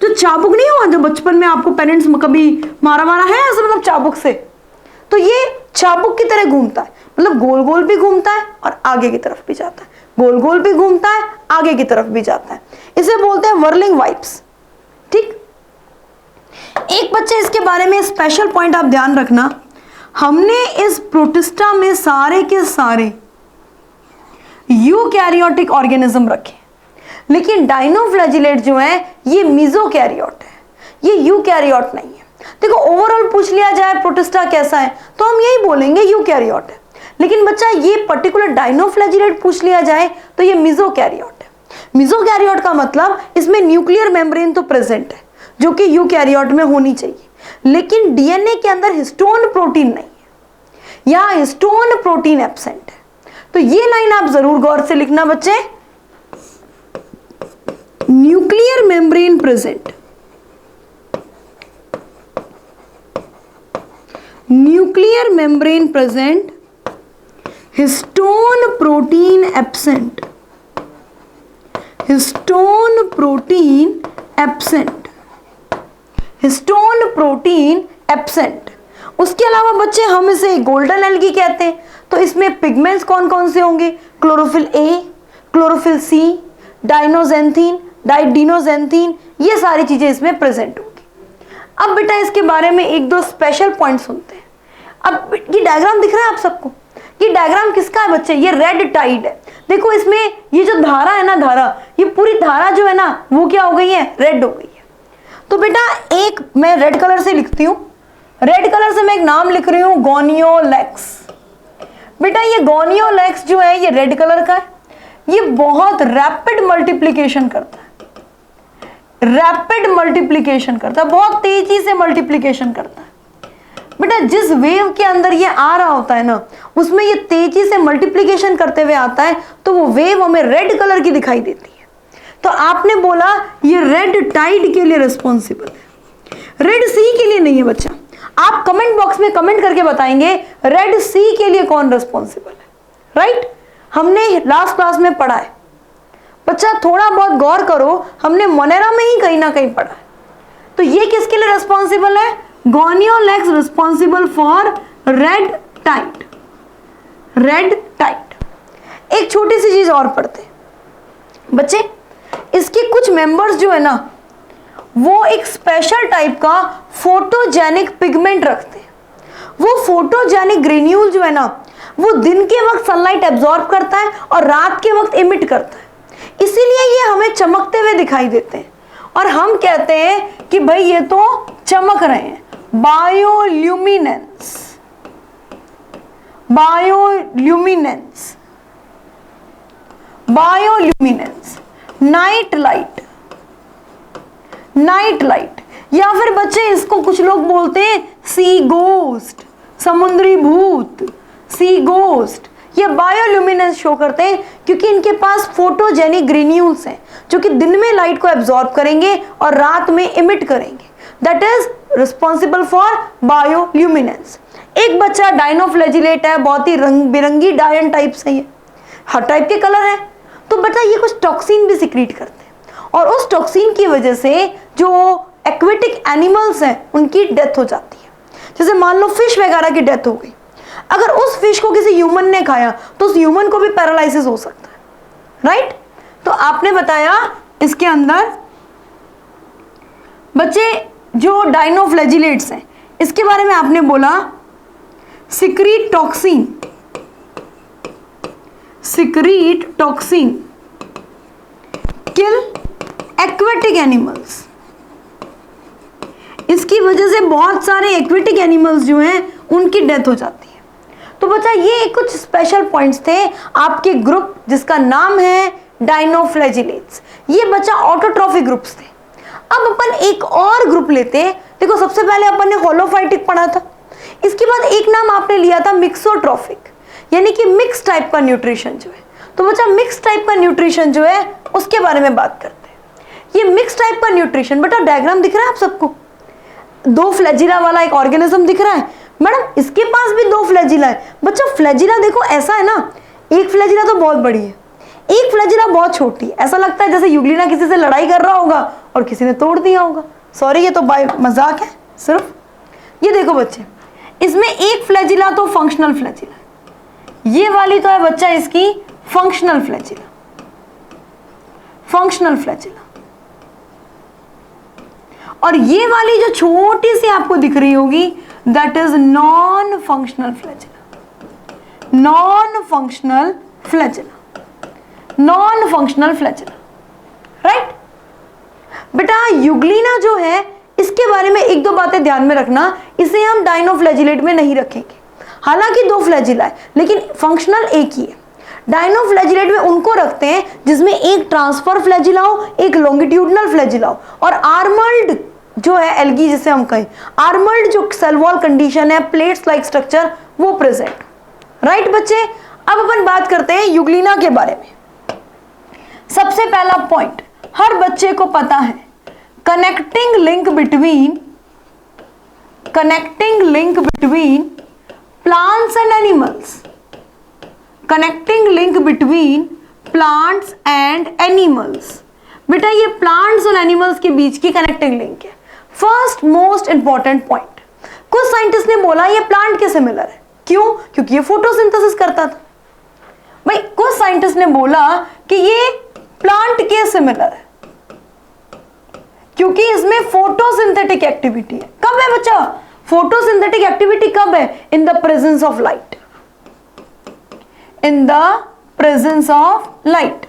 जो चाबुक नहीं हुआ जो बचपन में आपको पेरेंट्स कभी मारा है ऐसे, मतलब चाबुक से, तो ये चाबुक की तरह घूमता है, मतलब गोल गोल भी घूमता है और आगे की तरफ भी जाता है, गोल गोल भी घूमता है, आगे की तरफ भी जाता है। इसे बोलते हैं वर्लिंग वाइब्स, ठीक। एक बच्चे इसके बारे में स्पेशल पॉइंट आप ध्यान रखना, हमने इस प्रोटिस्टा में सारे के सारे यूकैरियोटिक ऑर्गेनिज्म रखे, लेकिन डायनोफ्लैजिलेट जो है ये मीजोकैरियोट है, ये यूकैरियोट नहीं है। देखो ओवरऑल पूछ लिया जाए प्रोटिस्टा कैसा है तो हम यही बोलेंगे यूकैरियोट है, लेकिन बच्चा ये पर्टिकुलर डायनोफ्लैजिलेट पूछ लिया जाए तो ये मीजोकैरियोट है। मीजोकैरियोट का मतलब इसमें न्यूक्लियर मेम्ब्रेन तो प्रेजेंट है जो कि यूकैरियोट में होनी चाहिए, लेकिन डीएनए के अंदर हिस्टोन प्रोटीन नहीं है, यहाँ हिस्टोन प्रोटीन एब्सेंट है। तो ये लाइन आप जरूर गौर से लिखना बच्चे, nuclear membrane present, nuclear membrane present, histone protein absent, histone protein absent, histone protein absent. उसके अलावा बच्चे हम इसे गोल्डन एल्गी कहते हैं। तो इसमें पिगमेंट्स कौन कौन से होंगे? क्लोरोफिल ए, क्लोरोफिल सी, डाइनोजेंथीन, डाइडिनोजेंथीन, ये सारी चीजें इसमें प्रेजेंट होंगी। अब बेटा इसके बारे में एक दो स्पेशल पॉइंट सुनते हैं। अब ये डायग्राम दिख रहा है आप सबको? ये डायग्राम किसका है बच्चे? ये रेड टाइड है। देखो इसमें ये जो धारा है ना, धारा, ये पूरी धारा जो है ना वो क्या हो गई है? रेड हो गई है। तो बेटा एक मैं रेड कलर से लिखती हूँ, रेड कलर से मैं एक नाम लिख रही हूँ गोनियोलेक्स। बेटा ये गोनियोलेक्स जो है ये रेड कलर का है, ये बहुत रैपिड मल्टीप्लिकेशन करता है, रैपिड मल्टीप्लिकेशन करता है, बहुत तेजी से मल्टीप्लिकेशन करता है। बेटा जिस वेव के अंदर ये आ रहा होता है ना, उसमें ये तेजी से मल्टीप्लिकेशन करते हुए आता है, तो वो वेव हमें रेड कलर की दिखाई देती है। तो आपने बोला ये रेड टाइड के लिए रिस्पॉन्सिबल है, रेड सी के लिए नहीं है बच्चा। आप कमेंट बॉक्स में कमेंट करके बताएंगे रेड सी के लिए कौन रिस्पॉन्सिबल है, राइट? हमने लास्ट क्लास में पढ़ा है बच्चा, थोड़ा बहुत गौर करो, हमने मोनेरा में ही कहीं ना कहीं पढ़ा है। तो ये किसके लिए रिस्पॉन्सिबल है? Gonyaulax responsible for red tide, red tide. एक छोटी सी चीज और पढ़ते बच्चे, इसके कुछ मेंबर्स जो है ना वो एक स्पेशल टाइप का फोटोजेनिक पिगमेंट रखते हैं। वो फोटोजेनिक ग्रेन्यूल जो है ना वो दिन के वक्त सनलाइट एब्जॉर्ब करता है और रात के वक्त इमिट करता है, इसीलिए ये हमें चमकते हुए दिखाई देते हैं और हम कहते हैं कि भाई ये तो चमक रहे हैं। Bioluminescence, bioluminescence, bioluminescence, night light, night light, या फिर बच्चे इसको कुछ लोग बोलते हैं सी गोस्ट, समुद्री भूत, सी गोस्ट। ये बायोल्यूमिनेंस शो करते हैं क्योंकि इनके पास फोटोजेनिक ग्रेन्यूल्स हैं जो कि दिन में लाइट को एब्जॉर्ब करेंगे और रात में इमिट करेंगे। That is responsible for bioluminescence. एक बच्चा डाइनोफ्लैजिलेट है, बहुत ही रंग बिरंगी डायन टाइप से है, हर टाइप के कलर है। तो बेटा ये कुछ टॉक्सिन भी सिक्रीट करते हैं और उस टॉक्सिन की वजह से जो एक्वेटिक एनिमल्स हैं उनकी डेथ हो जाती है। जैसे मान लो फिश वगैरह की डेथ हो गई, अगर उस फिश को किसी ह्यूमन ने खाया तो उस ह्यूमन को भी पैरालिसिस हो सकता है, राइट? तो आपने बताया इसके अंदर बच्चे जो डाइनोफ्लैजिलेट्स हैं इसके बारे में आपने बोला सिक्रीट टॉक्सिन, सिक्रीट टॉक्सिन किल एक्वेटिक एनिमल्स। इसकी वजह से बहुत सारे एक्वेटिक एनिमल्स जो हैं उनकी डेथ हो जाती है। तो बच्चा ये कुछ स्पेशल पॉइंट्स थे आपके ग्रुप जिसका नाम है डाइनोफ्लैजिलेट्स। ये बच्चा ऑटोट्रॉफिक ग्रुप्स थे। अब अपन एक और ग्रुप लेते हैं। देखो सबसे पहले अपन ने होलोफाइटिक पढ़ा था, इसके बाद एक नाम आपने लिया था मिक्सोट्रॉफिक, यानी कि मिक्स टाइप का न्यूट्रिशन जो है। तो बच्चा मिक्स टाइप का न्यूट्रिशन जो है उसके बारे में बात करते हैं। ये मिक्स टाइप का न्यूट्रिशन, बेटा डायग्राम दिख रहा है आप सबको? दो फ्लैजिला वाला एक ऑर्गेनिज्म दिख रहा है। मैडम इसके पास भी दो फ्लैजिला है। बच्चा फ्लैजिला देखो ऐसा है ना, एक फ्लैजिला तो बहुत बड़ी है, एक फ्लैजिला बहुत छोटी है। ऐसा लगता है जैसे यूग्लिना किसी से लड़ाई कर रहा होगा और किसी ने तोड़ दिया होगा। सॉरी ये तो मजाक है सिर्फ। ये देखो बच्चे, इसमें एक फ्लैजिला तो फंक्शनल फ्लैजिला है, ये वाली तो है बच्चा इसकी फंक्शनल फ्लैजिला, फंक्शनल फ्लैजिला। और ये वाली जो छोटी सी आपको दिख रही होगी that is non functional flagella, non functional flagella, non functional flagella, right? बेटा यूग्लिना जो है इसके बारे में एक दो बातें ध्यान में रखना, इसे हम डाइनोफ्लैजिलेट में नहीं रखेंगे। हालांकि दो फ्लैजिला है लेकिन फंक्शनल एक ही है। डाइनोफ्लैजिलेट में उनको रखते हैं जिसमें एक ट्रांसफर फ्लैजिला हो, एक लॉन्गिट्यूडनल फ्लैजिला हो, और आर्मल्ड जो है एल्गी जिसे हम कहें, आर्मल्ड जो सेल वॉल कंडीशन है, प्लेट्स लाइक स्ट्रक्चर, वो प्रेजेंट, राइट बच्चे? अब अपन बात करते हैं यूग्लिना के बारे में। सबसे पहला पॉइंट हर बच्चे को पता है, connecting link between plants and animals, connecting link between plants and animals. बेटा ये प्लांट्स और एनिमल्स के बीच की कनेक्टिंग लिंक है। फर्स्ट मोस्ट इंपॉर्टेंट पॉइंट, कुछ साइंटिस्ट ने बोला ये प्लांट के सिमिलर है। क्यों? क्योंकि ये फोटोसिंथेसिस करता था। भाई कुछ साइंटिस्ट ने बोला कि ये प्लांट के सिमिलर है क्योंकि इसमें फोटोसिंथेटिक एक्टिविटी है। कब है बच्चा? फोटोसिंथेटिक एक्टिविटी कब है? In the presence of light. In the presence of light.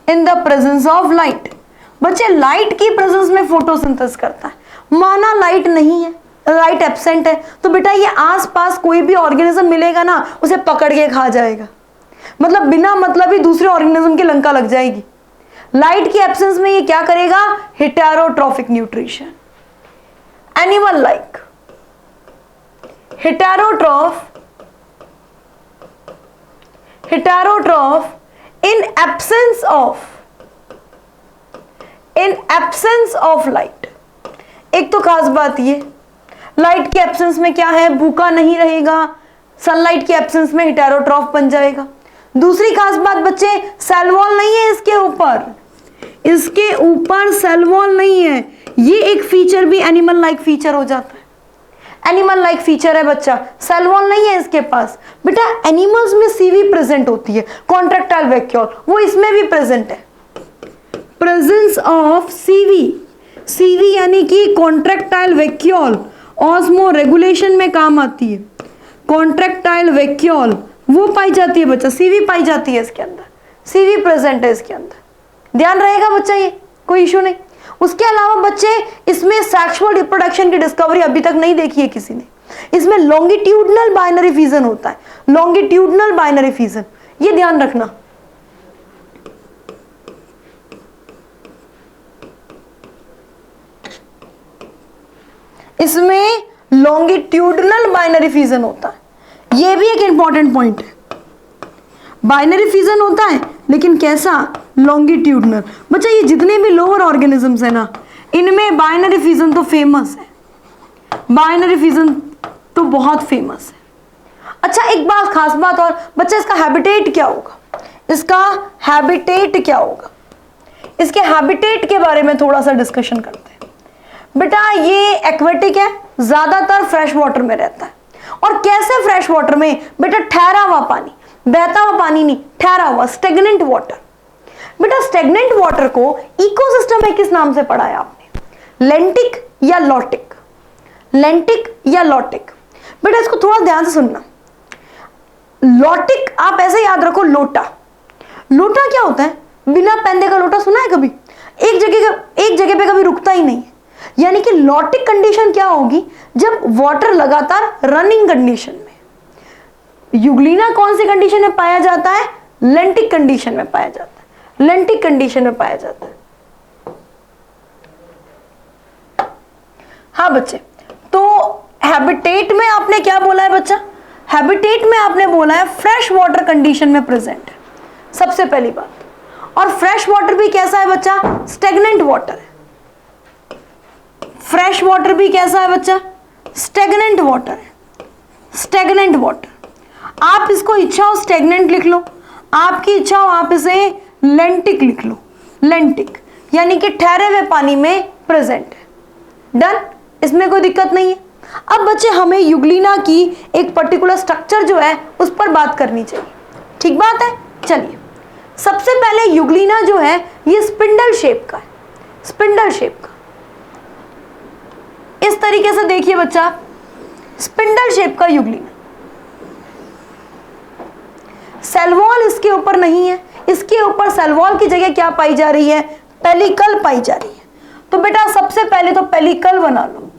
In the presence of light. बच्चे लाइट की प्रेजेंस में फोटोसिंथेसिस करता है। माना लाइट नहीं है, लाइट एब्सेंट है, तो बेटा ये आसपास कोई भी ऑर्गेनिज्म मिलेगा ना उसे पकड़ के खा जाएगा। मतलब बिना मतलब ही दूसरे ऑर्गेनिज्म की लंका लग जाएगी। लाइट की एब्सेंस में ये क्या करेगा? Heterotrophic nutrition. Animal like heterotroph in absence of light। एक तो खास बात ये, लाइट के एब्सेंस में क्या है? भूखा नहीं रहेगा, सनलाइट के एब्सेंस में हेटेरोट्रॉफ बन जाएगा। दूसरी खास बात बच्चे, सेल वॉल नहीं है इसके ऊपर, इसके ऊपर सेल वॉल नहीं है। ये एक फीचर भी एनिमल लाइक फीचर हो जाता है। एनिमल लाइक फीचर है बच्चा, सेल वॉल नहीं है इसके पास। बेटा एनिमल्स में सीवी प्रेजेंट होती है, कॉन्ट्रैक्टाइल वैक्यूल, वो इसमें भी प्रेजेंट है। प्रेजेंस ऑफ सीवी, सीवी यानी कि कॉन्ट्रैक्टाइल वैक्यूल ऑस्मो रेगुलेशन में काम आती है। कॉन्ट्रैक्टाइल वैक्यूल वो पाई जाती है बच्चा, सीवी पाई जाती है इसके अंदर, सीवी प्रेजेंट है इसके अंदर। ध्यान रहेगा बच्चा, ये कोई इशू नहीं। उसके अलावा बच्चे इसमें सेक्सुअल रिप्रोडक्शन की डिस्कवरी अभी तक नहीं देखी है किसी ने। इसमें लॉन्गिट्यूडनल बाइनरी फिजन होता है, लॉन्गिट्यूडनल बाइनरी फिजन, ये ध्यान रखना। इसमें लॉन्गिट्यूडनल बाइनरी फिजन होता है, ये भी एक इंपॉर्टेंट पॉइंट है। बाइनरी फिजन होता है लेकिन कैसा? लॉन्गिट्यूडनल। बच्चा ये जितने भी लोअर ऑर्गेनिजम्स है ना, इनमें बाइनरी फिजन तो फेमस है, बाइनरी फिजन तो बहुत फेमस है। अच्छा एक बात, खास बात और बच्चा, इसका हैबिटेट क्या होगा? इसका हैबिटेट क्या होगा? इसके हैबिटेट के बारे में थोड़ा सा डिस्कशन करते हैं। बेटा ये एक्वेटिक है, ज्यादातर फ्रेश वाटर में रहता है। और कैसे फ्रेश वाटर में? बेटा ठहरा हुआ पानी, बहता हुआ पानी नहीं, ठहरा हुआ, स्टेगनेंट वाटर। बेटा स्टेगनेंट वाटर को इकोसिस्टम में किस नाम से पढ़ा है आपने? लेंटिक या लॉटिक? लेंटिक या लॉटिक? बेटा इसको थोड़ा ध्यान से सुनना। लॉटिक आप ऐसे याद रखो, लोटा। लोटा क्या होता है? बिना पैंदे का लोटा सुना है कभी? एक जगह पे कभी रुकता ही नहीं है। यानी कि लॉटिक कंडीशन क्या होगी? जब वाटर लगातार रनिंग कंडीशन में। यूग्लिना कौन सी कंडीशन में पाया जाता है? लेंटिक कंडीशन में पाया जाता है, लेंटिक कंडीशन में पाया जाता है। हाँ बच्चे, तो हैबिटेट में आपने क्या बोला है बच्चा? हैबिटेट में आपने बोला है फ्रेश वाटर कंडीशन में प्रेजेंट है, सबसे पहली बात। और फ्रेश वाटर भी कैसा है बच्चा? स्टेगनेंट वाटर है। फ्रेश वाटर भी कैसा है बच्चा? स्टेगनेंट वाटर है, स्टेगनेंट वाटर। आप इसको इच्छा हो स्टेगनेंट लिख लो, आपकी इच्छा हो आप इसे लेंटिक लिख लो। लेंटिक यानी कि ठहरे हुए पानी में प्रेजेंट है। डन, इसमें कोई दिक्कत नहीं है। अब बच्चे हमें यूग्लिना की एक पर्टिकुलर स्ट्रक्चर जो है उस पर बात करनी चाहिए, ठीक बात है? चलिए, सबसे पहले यूग्लिना जो है ये स्पिंडल शेप का है, स्पिंडल शेप का। इस तरीके से देखिए बच्चा, स्पिंडल शेप का यूग्लिना। सेल वॉल इसके ऊपर नहीं है, इसके ऊपर सेल वॉल की जगह क्या पाई जा रही है? पेलिकल पाई जा रही है। तो बेटा सबसे पहले तो पेलिकल बना लो,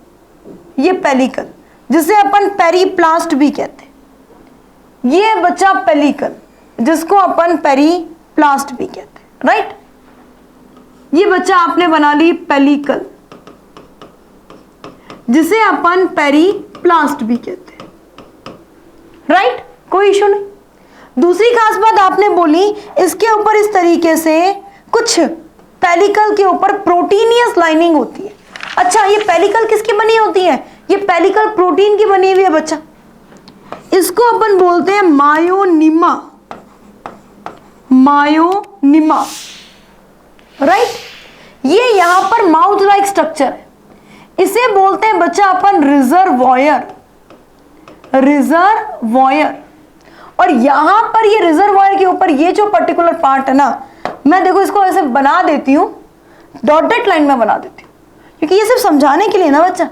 ये पेलिकल जिसे अपन पेरीप्लास्ट भी कहते हैं। ये बच्चा पेलिकल जिसको अपन पेरीप्लास्ट भी कहते हैं, राइट? ये बच्चा आपने बना ली पेलिकल जिसे अपन पेरीप्लास्ट भी कहते हैं, राइट? कोई इशू नहीं। दूसरी खास बात आपने बोली, इसके ऊपर इस तरीके से कुछ पेलिकल के ऊपर प्रोटीनियस लाइनिंग होती है। अच्छा, ये पेलिकल किसकी बनी होती है? ये पेलिकल प्रोटीन की बनी हुई है बच्चा। इसको अपन बोलते हैं मायोनिमा, मायोनिमा, राइट? ये यहां पर माउथ लाइक स्ट्रक्चर है। इसे बोलते हैं बच्चा अपन रिजर्वॉयर, रिजर्वॉयर। और यहां पर ये रिजर्वॉयर के ऊपर ये जो पर्टिकुलर पार्ट है ना, मैं देखो इसको ऐसे बना देती हूं, डॉटेड लाइन में बना देती हूं, क्योंकि ये सिर्फ समझाने के लिए ना बच्चा,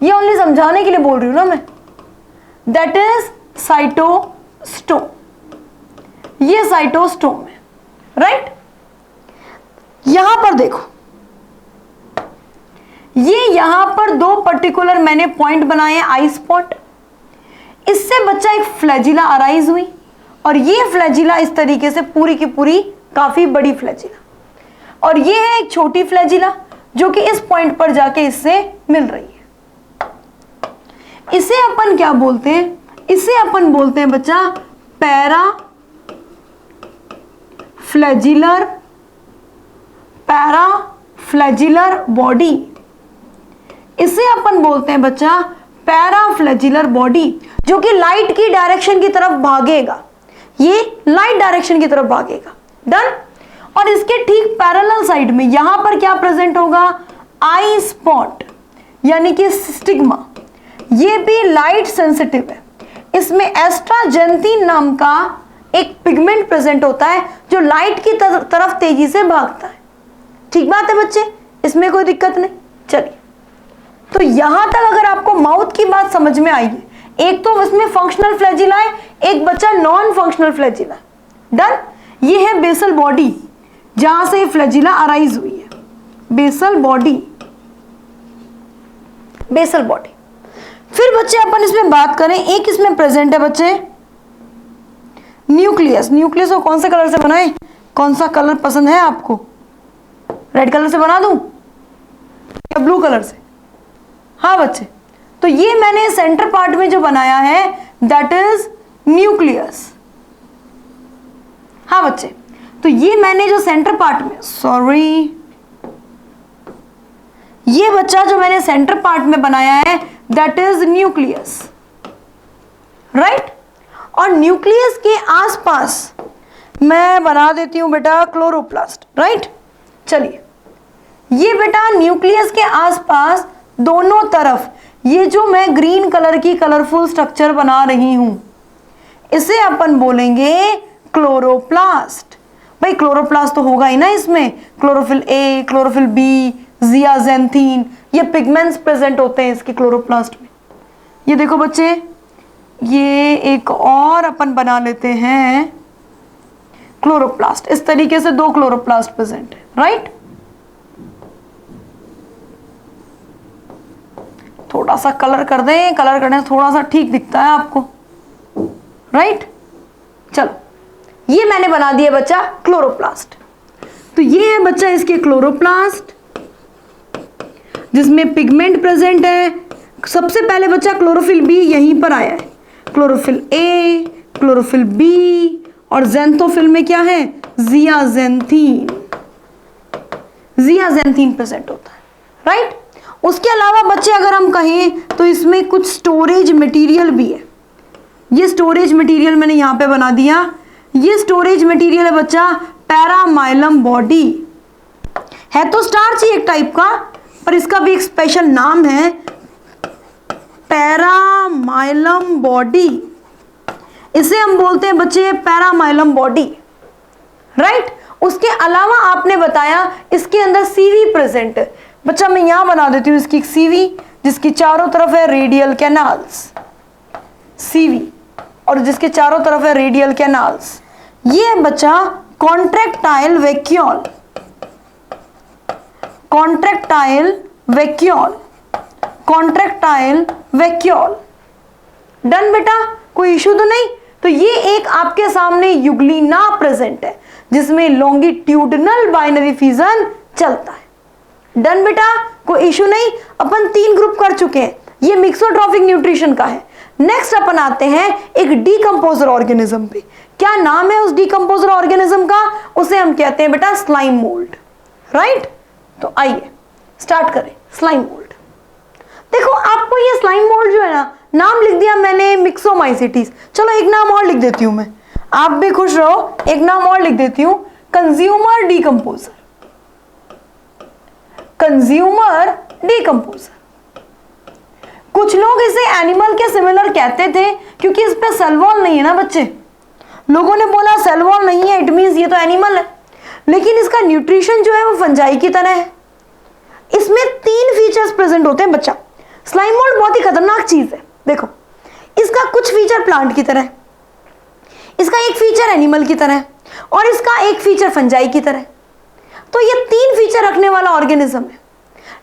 ये ओनली समझाने के लिए बोल रही हूं ना मैं। दैट इज साइटोस्टोम, ये साइटोस्टोम है, राइट। यहां पर देखो, ये यहां पर दो पर्टिकुलर मैंने पॉइंट बनाए हैं, आई स्पॉट। इससे बच्चा एक फ्लैजिला अराइज हुई, और ये फ्लैजिला इस तरीके से पूरी की पूरी काफी बड़ी फ्लैजिला, और ये है एक छोटी फ्लैजिला जो कि इस पॉइंट पर जाके इससे मिल रही है। इसे अपन क्या बोलते हैं? इसे अपन बोलते हैं बच्चा पैरा फ्लैजिलर बॉडी। इसे अपन बोलते हैं बच्चा पैराफ्लैजिलर बॉडी, जो कि लाइट की डायरेक्शन की तरफ भागेगा, ये लाइट डायरेक्शन की तरफ भागेगा। डन। और इसके ठीक पैरेलल साइड में यहां पर क्या प्रेजेंट होगा? आई स्पॉट, यानी कि स्टिग्मा। ये भी लाइट सेंसिटिव है, इसमें एस्ट्राजेंथिन नाम का एक पिगमेंट प्रेजेंट होता है जो लाइट की तरफ तेजी से भागता है। ठीक बात है बच्चे, इसमें कोई दिक्कत नहीं। चलिए, तो यहां तक अगर आपको माउथ की बात समझ में आई है, एक तो इसमें फंक्शनल फ्लैजिला है, एक बच्चा नॉन फंक्शनल फ्लैजिला। डन। ये है बेसल बॉडी, जहां से फ्लैजिला अराइज हुई है, बेसल बॉडी, बेसल बॉडी। फिर बच्चे अपन इसमें बात करें, एक इसमें प्रेजेंट है बच्चे न्यूक्लियस। न्यूक्लियस को कौन से कलर से बनाए? कौन सा कलर पसंद है आपको? रेड कलर से बना दूं या ब्लू कलर से? हाँ बच्चे, तो ये मैंने सेंटर पार्ट में जो बनाया है दैट इज न्यूक्लियस। हाँ बच्चे, तो ये मैंने जो सेंटर पार्ट में, ये बच्चा जो मैंने सेंटर पार्ट में बनाया है दैट इज न्यूक्लियस, राइट। और न्यूक्लियस के आसपास मैं बना देती हूं बेटा क्लोरोप्लास्ट, राइट। चलिए, ये बेटा न्यूक्लियस के आसपास दोनों तरफ ये जो मैं ग्रीन कलर की कलरफुल स्ट्रक्चर बना रही हूं, इसे अपन बोलेंगे क्लोरोप्लास्ट। भाई क्लोरोप्लास्ट तो होगा ही ना इसमें, क्लोरोफिल ए, क्लोरोफिल बी, जियाजेंथीन, ये पिगमेंट्स प्रेजेंट होते हैं इसके क्लोरोप्लास्ट में। ये देखो बच्चे, ये एक और अपन बना लेते हैं क्लोरोप्लास्ट। इस तरीके से दो क्लोरोप्लास्ट प्रेजेंट है, राइट। थोड़ा सा कलर कर दें, कलर करने से थोड़ा सा ठीक दिखता है आपको, राइट। चलो, ये मैंने बना दिया बच्चा क्लोरोप्लास्ट। तो ये है बच्चा इसके क्लोरोप्लास्ट, जिसमें पिगमेंट प्रेजेंट है। सबसे पहले बच्चा क्लोरोफिल बी यहीं पर आया है, क्लोरोफिल ए, क्लोरोफिल बी, और ज़ेंथोफिल में क्या है? जियाजेंथीन, जियाजेंथीन प्रेजेंट होता है, राइट। उसके अलावा बच्चे अगर हम कहें तो इसमें कुछ स्टोरेज मटेरियल भी है। ये स्टोरेज मटेरियल मैंने यहां पे बना दिया। ये स्टोरेज मटेरियल है बच्चा पैरामाइलम बॉडी, है तो स्टार्च ही एक टाइप का, पर इसका भी एक स्पेशल नाम है पैरामाइलम बॉडी। इसे हम बोलते हैं बच्चे पैरामाइलम बॉडी, राइट। उसके अलावा आपने बताया इसके अंदर सीवी प्रेजेंट है बच्चा। मैं यहां बना देती हूं इसकी सीवी, जिसकी चारों तरफ है रेडियल कैनाल्स, सीवी, और जिसके चारों तरफ है रेडियल कैनाल्स। ये है बच्चा contractile vacuole, contractile vacuole, contractile vacuole. Done बेटा, कोई इशू तो नहीं। तो ये एक आपके सामने युग्लिना प्रेजेंट है, जिसमें लॉन्गिट्यूडनल बाइनरी फिजन चलता है। डन बेटा, कोई इशू नहीं। अपन 3 ग्रुप कर चुके हैं, ये मिक्सोट्रॉफिक न्यूट्रिशन का है। नेक्स्ट अपन आते हैं एक डीकंपोजर ऑर्गेनिज्म पे। क्या नाम है उस डीकंपोजर ऑर्गेनिज्म का? उसे हम कहते हैं बेटा स्लाइम मोल्ड, राइट। तो आइए स्टार्ट करें स्लाइम मोल्ड। देखो, आपको ये स्लाइम मोल्ड जो है ना, नाम लिख दिया मैंने मिक्सोमाइसिटीज। चलो एक नाम और लिख देती हूं मैं, आप भी खुश रहो। एक नाम और लिख देती हूं, कंज्यूमर डीकंपोजर, कंज्यूमर डीकंपोजर। कुछ लोग इसे एनिमल के सिमिलर कहते थे क्योंकि इस पे सेल वॉल नहीं है ना बच्चे। लोगों ने बोला सेल वॉल नहीं है, इट मींस ये तो एनिमल है, लेकिन इसका न्यूट्रिशन जो है वो फंजाई की तरह है। इसमें 3 फीचर्स प्रेजेंट होते हैं बच्चा। स्लाइम मोल्ड बहुत ही खतरनाक चीज है। देखो, इसका कुछ फीचर प्लांट की तरह है, इसका एक फीचर एनिमल की तरह है और इसका एक फीचर फंजाई की तरह है। तो ये 3 फीचर रखने वाला ऑर्गेनिज्म है।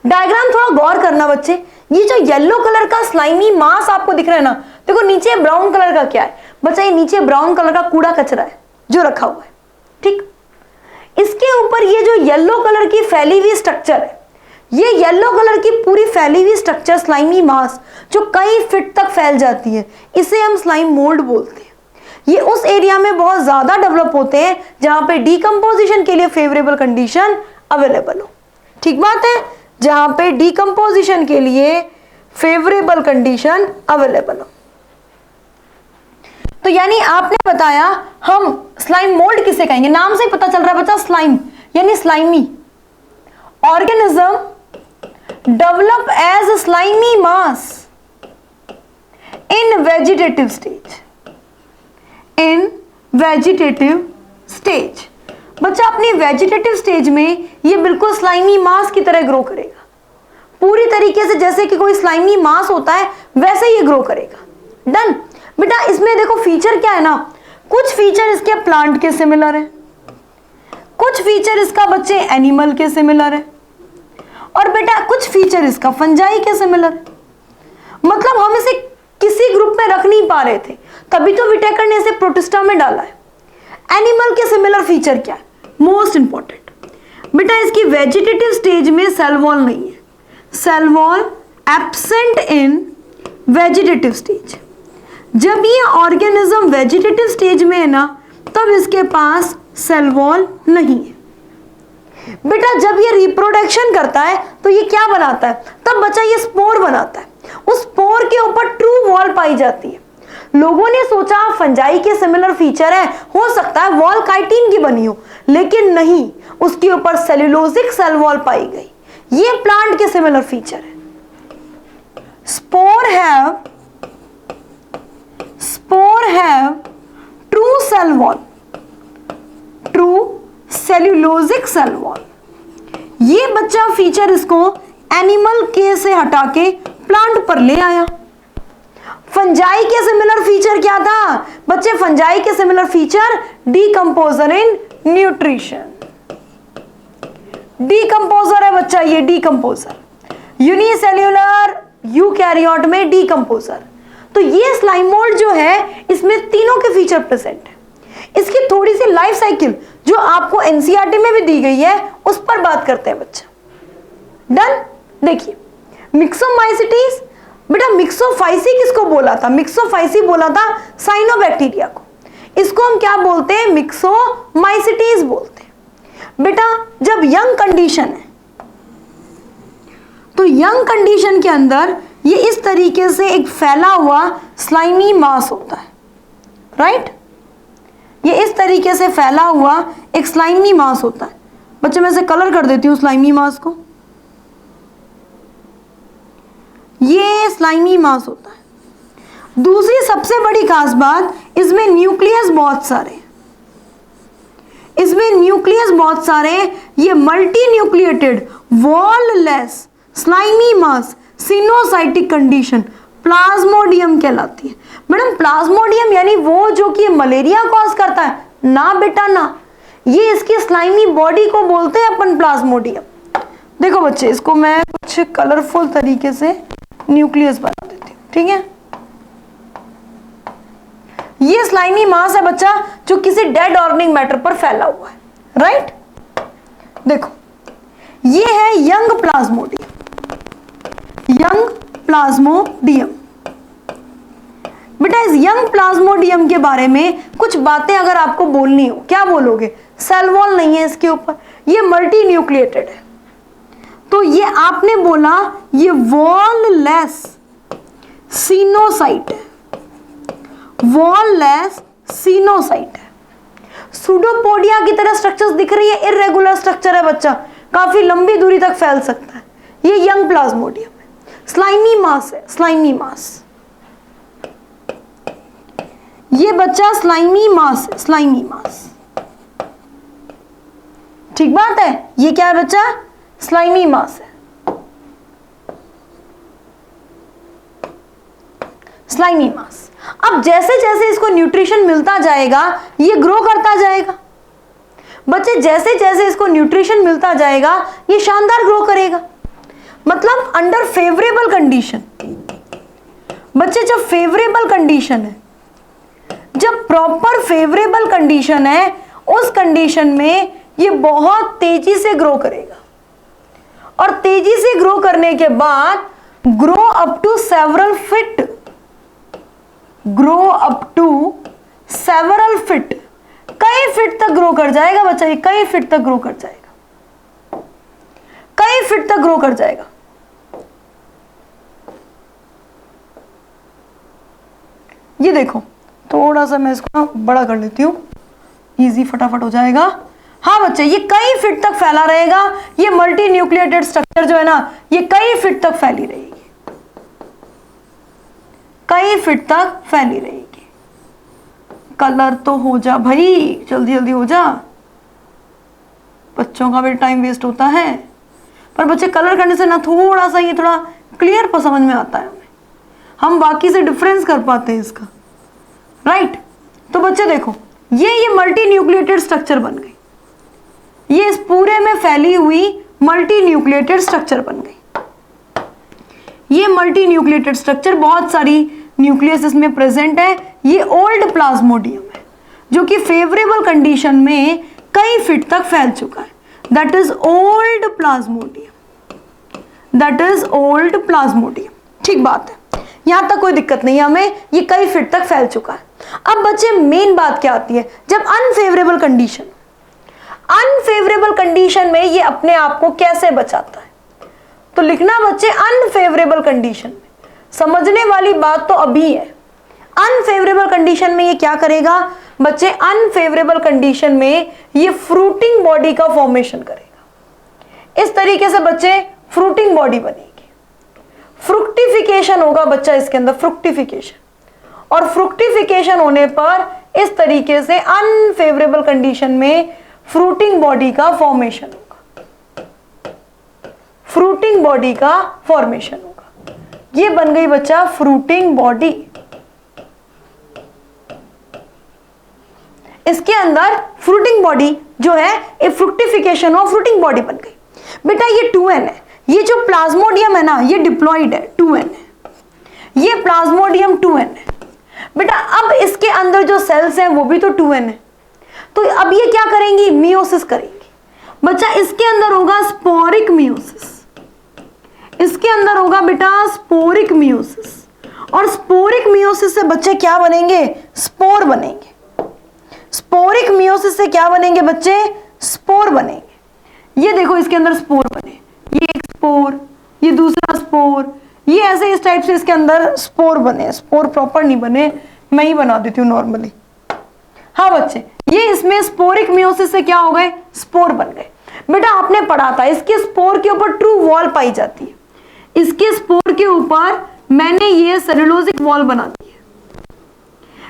डायग्राम थोड़ा गौर करना बच्चे। ये जो येलो कलर का स्लाइमी मास आपको दिख रहा है ना, देखो नीचे ब्राउन कलर का क्या है बच्चा, ये नीचे ब्राउन कलर का कूड़ा कचरा है जो रखा हुआ है, ठीक। इसके ऊपर ये जो येलो कलर की फैली हुई स्ट्रक्चर है, ये येलो कलर की पूरी फैली हुई स्ट्रक्चर स्लाइमी मास जो कई फीट तक फैल जाती है, इसे हम स्लाइम मोल्ड बोलते हैं। ये उस एरिया में बहुत ज्यादा डेवलप होते हैं जहां पे डीकंपोजिशन के लिए फेवरेबल कंडीशन अवेलेबल हो। ठीक बात है, जहां पे डीकंपोजिशन के लिए फेवरेबल कंडीशन अवेलेबल हो। तो यानी आपने बताया हम स्लाइम मोल्ड किसे कहेंगे, नाम से ही पता चल रहा है बच्चा, स्लाइम यानी slimy organism develop as slimy mass in vegetative stage. In vegetative stage बच्चा अपनी वेजिटेटिव स्टेज में ये बिल्कुल स्लाइमी मास की तरह ग्रो करेगा, पूरी तरीके से जैसे कि कोई स्लाइमी मास होता है वैसे ये ग्रो करेगा। डन बेटा। इसमें देखो फीचर क्या है ना, कुछ फीचर इसके प्लांट के सिमिलर है, कुछ फीचर इसका बच्चे एनिमल के सिमिलर है, और बेटा कुछ फीचर इसका फंजाई के सिमिलर है। मतलब हम इसे किसी ग्रुप में रख नहीं पा रहे थे, तभी तो विटेकर ने इसे प्रोटिस्टा में डाला है। एनिमल के सिमिलर फीचर क्या है, मोस्ट इंपॉर्टेंट बेटा, इसकी वेजिटेटिव स्टेज में सेल वॉल नहीं है, cell wall absent in vegetative stage. जब ये ऑर्गेनिज्म वेजिटेटिव स्टेज में है ना, तब इसके पास सेल वॉल नहीं है। बेटा जब ये रिप्रोडक्शन करता है तो ये क्या बनाता है, तब बच्चा ये स्पोर बनाता है। उस स्पोर के ऊपर ट्रू वॉल पाई जाती है। लोगों ने सोचा फंजाई के सिमिलर फीचर है, हो सकता है वॉल काइटिन की बनी हो, लेकिन नहीं, उसके ऊपर सेल्यूलोजिक सेल वॉल पाई गई। ये प्लांट के सिमिलर फीचर है। Spore have true cell wall, true cellulosic cell wall. ये बच्चा फीचर इसको एनिमल के से हटा के प्लांट पर ले आया। फंजाई के सिमिलर फीचर क्या था बच्चे, फंजाई के similar feature decomposer in nutrition. Decomposer है बच्चा, ये डीकंपोजर, यूनिसेल्यूलर यूकैरियोट में डीकंपोजर। तो ये स्लाइम मोल्ड जो है इसमें तीनों के फीचर प्रेजेंट है। इसकी थोड़ी सी लाइफ साइकिल जो आपको एनसीईआरटी में भी दी गई है उस पर बात करते हैं बच्चा। डन। देखिए मिक्सोमाइसिटीज, बेटा मिक्सोफाइसी किसको बोला था, मिक्सोफाइसी बोला था साइनोबैक्टीरिया को। इसको हम क्या बोलते हैं, मिक्सोमाइसिटीज बोलते हैं। बेटा जब यंग कंडीशन है तो यंग कंडीशन के अंदर ये इस तरीके से एक फैला हुआ स्लाइमी मास होता है, राइट। ये इस तरीके से फैला हुआ एक स्लाइमी मास होता है। बच्चे मैं इसे कलर कर देती हूँ स्लाइमी मास को। ये स्लाइमी मास होता है। दूसरी सबसे बड़ी खास बात, इसमें न्यूक्लियस बहुत सारे, इसमें न्यूक्लियस बहुत सारे। ये multinucleated wall less slimy mass coenocytic condition plasmodium कहलाती है। मैडम प्लाज्मोडियम यानी वो जो कि मलेरिया कॉज करता है ना बेटा ना, ये इसकी स्लाइमी बॉडी को बोलते हैं अपन प्लाज्मोडियम। देखो बच्चे इसको मैं कुछ कलरफुल तरीके से न्यूक्लियस बना देती हूँ, ठीक है। ये स्लाइमी मास है बच्चा जो किसी डेड ऑर्गेनिक मैटर पर फैला हुआ है, राइट। देखो ये है यंग प्लाज्मोडियम, यंग प्लाज्मोडियम। बेटा इस यंग प्लाज्मोडियम के बारे में कुछ बातें अगर आपको बोलनी हो, क्या बोलोगे, सेल वॉल नहीं है इसके ऊपर, ये मल्टी न्यूक्लिएटेड है, तो ये आपने बोला ये वॉल लेस सीनोसाइट है, वॉल लेस सीनोसाइट है। सूडोपोडिया की तरह स्ट्रक्चर्स दिख रही है, इरेगुलर स्ट्रक्चर है बच्चा, काफी लंबी दूरी तक फैल सकता है। ये यंग प्लाज्मोडियम है। स्लाइमी मास है, स्लाइमी मास। ये बच्चा स्लाइमी मास है, स्लाइमी मास। ठीक बात है, ये क्या है बच्चा? स्लाइमी मास है, स्लाइमी मास। अब जैसे जैसे इसको न्यूट्रिशन मिलता जाएगा ये ग्रो करता जाएगा। बच्चे जैसे जैसे इसको न्यूट्रिशन मिलता जाएगा ये शानदार ग्रो करेगा। मतलब अंडर फेवरेबल कंडीशन, बच्चे जब फेवरेबल कंडीशन है, जब प्रॉपर फेवरेबल कंडीशन है, उस कंडीशन में ये बहुत तेजी से ग्रो करेगा और तेजी से ग्रो करने के बाद grow up to several feet, grow up to several feet, कई फीट तक ग्रो कर जाएगा बच्चा। ये कई फीट तक ग्रो कर जाएगा, कई फीट तक ग्रो कर जाएगा। ये देखो, थोड़ा सा मैं इसको बड़ा कर लेती हूं, इजी फटाफट हो जाएगा। हाँ बच्चे, ये कई फीट तक फैला रहेगा। ये मल्टी न्यूक्लिएटेड स्ट्रक्चर जो है ना, ये कई फीट तक फैली रहेगी, कई फीट तक फैली रहेगी। कलर तो हो जा भाई, जल्दी जल्दी हो जा, बच्चों का भी टाइम वेस्ट होता है। पर बच्चे कलर करने से ना थोड़ा सा ये थोड़ा क्लियर पर समझ में आता है हमें, हम बाकी से डिफरेंस कर पाते हैं इसका, राइट। तो बच्चे देखो, ये मल्टी न्यूक्लिएटेड स्ट्रक्चर बन गई, ये इस पूरे में फैली हुई मल्टी न्यूक्लिएटेड स्ट्रक्चर बन गई। ये मल्टी न्यूक्लिएटेड स्ट्रक्चर, बहुत सारी न्यूक्लियस इसमें प्रेजेंट है। ये ओल्ड प्लाज्मोडियम है जो कि फेवरेबल कंडीशन में कई फीट तक फैल चुका है। That is old Plasmodium, that is old Plasmodium. ठीक बात है, यहां तक कोई दिक्कत नहीं है हमें, ये कई फीट तक फैल चुका है। अब बच्चे मेन बात क्या आती है, जब अनफेवरेबल कंडीशन, अनफेवरेबल कंडीशन में ये अपने आप को कैसे बचाता है। तो लिखना बच्चे अनफेवरेबल कंडीशन में, समझने वाली बात तो अभी है। अनफेवरेबल कंडीशन में ये क्या करेगा बच्चे, अनफेवरेबल कंडीशन में ये फ्रूटिंग बॉडी का फॉर्मेशन करेगा। इस तरीके से बच्चे फ्रूटिंग बॉडी बनेगी, फ्रुक्टिफिकेशन होगा बच्चा इसके अंदर, फ्रुक्टिफिकेशन। और फ्रुक्टिफिकेशन होने पर इस तरीके से अनफेवरेबल कंडीशन में फ्रूटिंग बॉडी का फॉर्मेशन होगा, फ्रूटिंग बॉडी का फॉर्मेशन होगा। ये बन गई बच्चा फ्रूटिंग बॉडी। इसके अंदर फ्रूटिंग बॉडी जो है, एक फ्रुक्टिफिकेशन और फ्रूटिंग बॉडी बन गई। बेटा ये 2n है, ये जो प्लाज्मोडियम है ना, ये डिप्लॉइड है, 2n है, ये प्लाज्मोडियम 2n है। बेटा अब इसके अंदर जो सेल्स हैं वो भी तो 2n है, तो अब ये क्या करेंगी, मियोसिस करेंगी। बच्चा इसके अंदर होगा स्पोरिक मियोसिस, इसके अंदर होगा बेटा स्पोरिक मियोसिस, और स्पोरिक मियोसिस से बच्चे क्या बनेंगे, स्पोर बनेंगे। स्पोरिक मियोसिस से क्या बनेंगे बच्चे, स्पोर बनेंगे। ये देखो इसके अंदर स्पोर बने, ये एक स्पोर, ये दूसरा स्पोर, ये ऐसे इस टाइप से इसके अंदर स्पोर बने। स्पोर प्रॉपर नहीं बने, मैं ही बना देती हूँ नॉर्मली। हाँ बच्चे, ये इसमें स्पोरिक मियोसिस से क्या हो गए, स्पोर बन गए। बेटा आपने पढ़ा था इसके स्पोर के ऊपर ट्रू वॉल पाई जाती है, इसके स्पोर के ऊपर मैंने ये सेलुलोजिक वॉल बना दी है।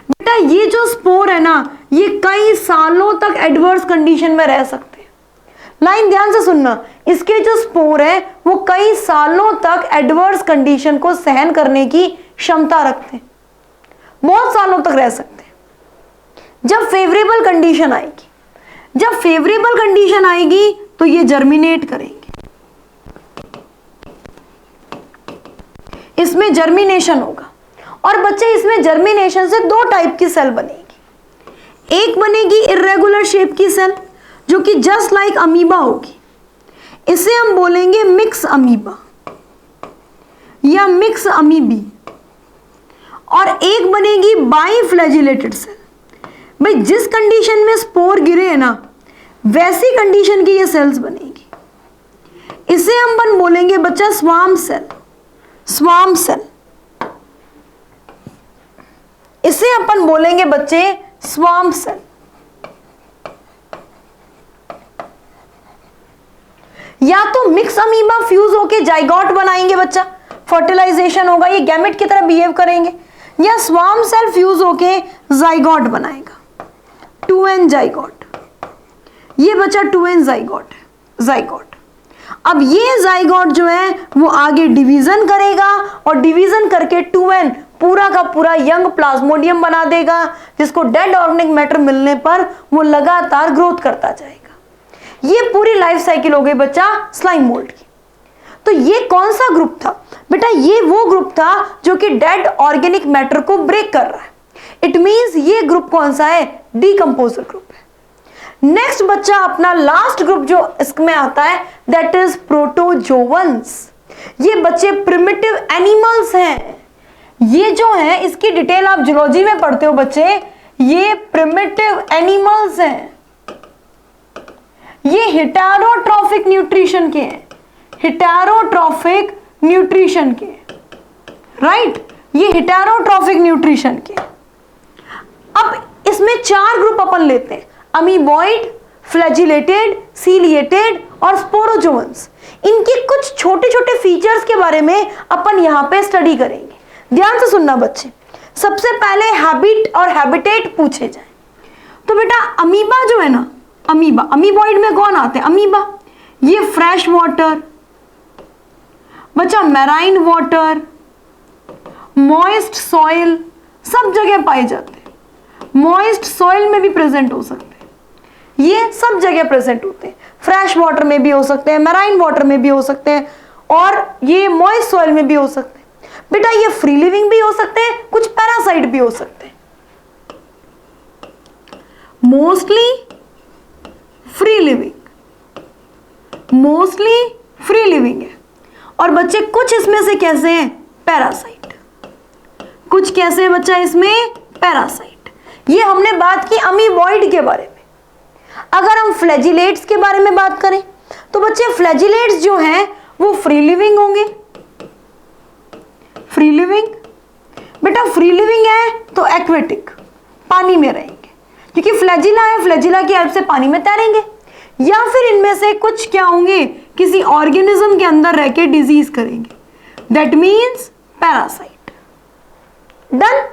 बेटा ये जो स्पोर है ना, ये कई सालों तक एडवर्स कंडीशन में रह सकते हैं। लाइन ध्यान से सुनना, इसके जो स्पोर है वो कई सालों तक एडवर्स कंडीशन को सहन करने की क्षमता रखते हैं, बहुत सालों तक रह सकते हैं। जब फेवरेबल कंडीशन आएगी, जब फेवरेबल कंडीशन आएगी तो ये जर्मिनेट करेंगे, इसमें जर्मिनेशन होगा। और बच्चे इसमें जर्मिनेशन से दो टाइप की सेल बनेगी। एक बनेगी इर्रेगुलर शेप की सेल जो कि जस्ट लाइक अमीबा होगी, इसे हम बोलेंगे मिक्स अमीबा या मिक्स अमीबी। और एक बनेगी बाइफ्लैजिलेटेड सेल। भाई जिस कंडीशन में स्पोर गिरे है ना, वैसी कंडीशन की ये सेल्स बनेगी, इसे हम बोलेंगे बच्चा स्वार्म सेल, स्वार्म सेल, इसे अपन बोलेंगे बच्चे स्वार्म सेल। या तो मिक्स अमीबा फ्यूज होके जाइगोट बनाएंगे बच्चा, फर्टिलाइजेशन होगा, ये गैमेट की तरह बिहेव करेंगे, या स्वार्म सेल फ्यूज होके जाइगोट बनाएगा, 2n जाइगोट। ये बचा 2n जाइगोट है, जाइगोट। अब ये जाइगोट जो है वो आगे डिवीजन करेगा और डिवीजन करके 2n पूरा का पूरा यंग प्लाज्मोडियम बना देगा, जिसको डेड ऑर्गेनिक मैटर मिलने पर वो लगातार ग्रोथ करता जाएगा। ये पूरी लाइफ साइकिल हो गई बच्चा स्लाइम मोल्ड की। तो ये कौन सा ग्रुप था बेटा? ये वो ग्रुप था जो कि डेड ऑर्गेनिक मैटर को ब्रेक कर रहा है। इट मींस ये ग्रुप कौन सा है? डीकंपोजर ग्रुप है। नेक्स्ट बच्चा अपना लास्ट ग्रुप जो इसमें आता है दैट इज प्रोटोजोवंस। ये बच्चे प्रिमिटिव एनिमल्स हैं। ये जो है इसकी डिटेल आप जूलॉजी में पढ़ते हो बच्चे। ये प्रिमिटिव एनिमल्स हैं, ये हेटेरोट्रॉफिक न्यूट्रिशन के हैं, हेटेरोट्रॉफिक न्यूट्रिशन के, राइट? ये हेटेरोट्रॉफिक न्यूट्रिशन के। अब इसमें 4 ग्रुप अपन लेते हैं, अमीबॉइड, फ्लैजिलेटेड, सीलिएटेड और स्पोरोजोवंस। इनके कुछ छोटे छोटे फीचर्स के बारे में अपन यहां पे स्टडी करेंगे। ध्यान से सुनना बच्चे। सबसे पहले हैबिट और हैबिटेट पूछे जाए तो बेटा अमीबा जो है ना, अमीबा, अमीबॉइड में कौन आते हैं? अमीबा। ये फ्रेश वाटर बच्चा, मैराइन वाटर, मॉइस्ट सॉइल, सब जगह पाए जाते हैं। मॉइस्ट सॉइल में भी प्रेजेंट हो सकते हैं, ये सब जगह प्रेजेंट होते हैं। फ्रेश वाटर में भी हो सकते हैं, मैराइन वाटर में भी हो सकते हैं, और ये मॉइस्ट सॉइल में भी हो सकते हैं। बेटा ये फ्री लिविंग भी हो सकते हैं, कुछ पैरासाइट भी हो सकते हैं। Mostly free living, mostly free living है। और बच्चे कुछ इसमें से कैसे हैं? पैरासाइट। कुछ कैसे है बच्चा इसमें? पैरासाइट। ये हमने बात की अमीबॉइड के बारे में। अगर हम फ्लैजिलेट्स के बारे में बात करें तो बच्चे फ्लैजिलेट्स जो हैं वो फ्री लिविंग होंगे। फ्री लिविंग बेटा, फ्री लिविंग है तो एक्वेटिक, पानी में रहेंगे, क्योंकि फ्लैजिला है, फ्लैजिला की हेल्प से पानी में तैरेंगे। या फिर इनमें से कुछ क्या होंगे? किसी ऑर्गेनिज्म के अंदर रह के डिजीज करेंगे, that means parasite. Done.